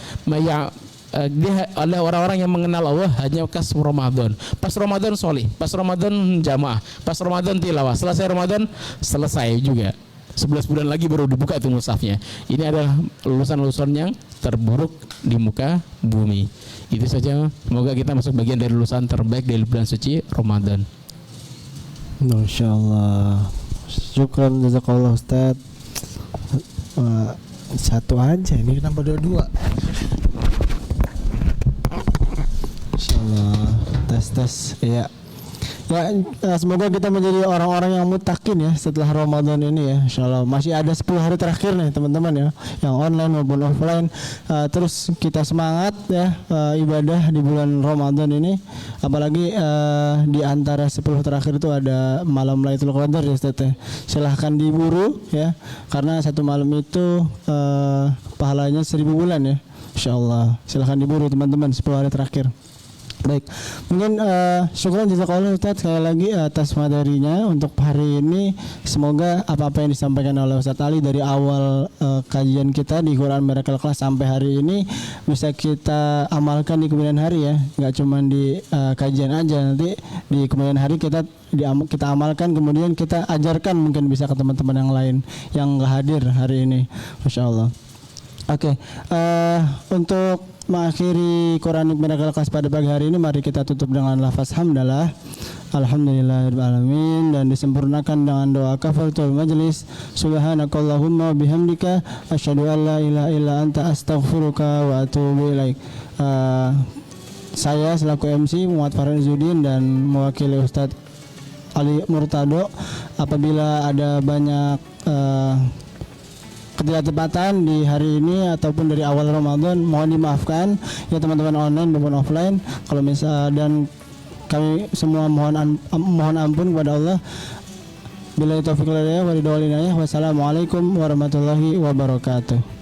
Dia adalah orang-orang yang mengenal Allah hanya pas Ramadan. Pas Ramadan solih, pas Ramadan jamaah, pas Ramadan tilawah. Selesai Ramadan selesai juga. 11 bulan lagi baru dibuka itu mushafnya. Ini adalah lulusan-lulusan yang terburuk di muka bumi. Itu saja. Semoga kita masuk bagian dari lulusan terbaik dari bulan suci Ramadan. Masya Allah. Syukran jazakallah Ustaz. Satu aja ini kenapa dua-dua? Masya Allah. Tes ya. Semoga kita menjadi orang-orang yang muttaqin ya setelah Ramadan ini ya, insyaallah. Masih ada 10 hari terakhir nih teman-teman ya, yang online maupun offline. Terus kita semangat ya ibadah di bulan Ramadan ini, apalagi di antara 10 terakhir itu ada malam Lailatul Qadar ya Ustaz. Silahkan diburu ya, karena satu malam itu pahalanya 1000 bulan ya, insyaallah. Silahkan diburu teman-teman 10 hari terakhir. Baik, mungkin syukuran jazakallah Ustaz sekali lagi atas materinya untuk hari ini. Semoga apa-apa yang disampaikan oleh Ustaz Ali dari awal kajian kita di Quran Miracle Class sampai hari ini bisa kita amalkan di kemudian hari ya, nggak cuma di kajian aja, nanti di kemudian hari kita amalkan, kemudian kita ajarkan mungkin bisa ke teman-teman yang lain yang nggak hadir hari ini, Masya Allah. Oke, untuk mengakhiri Quranic Miracle Class pada pagi hari ini, mari kita tutup dengan lafaz hamdalah, alhamdulillahirabbil alamin, dan disempurnakan dengan doa kafaratul majlis, subhanakallahumma bihamdika asyhadu an la ilaha illa anta astaghfiruka wa atubu ilaik. Saya selaku MC Muhammad Farhan Izzuddin dan mewakili Ustadz Ali Murtado, apabila ada banyak ketidaktepatan di hari ini ataupun dari awal Ramadan, mohon dimaafkan ya teman-teman online maupun offline. Kalau dan kami semua mohon ampun kepada Allah. Billahi taufiq wal hidayah. Wassalamualaikum warahmatullahi wabarakatuh.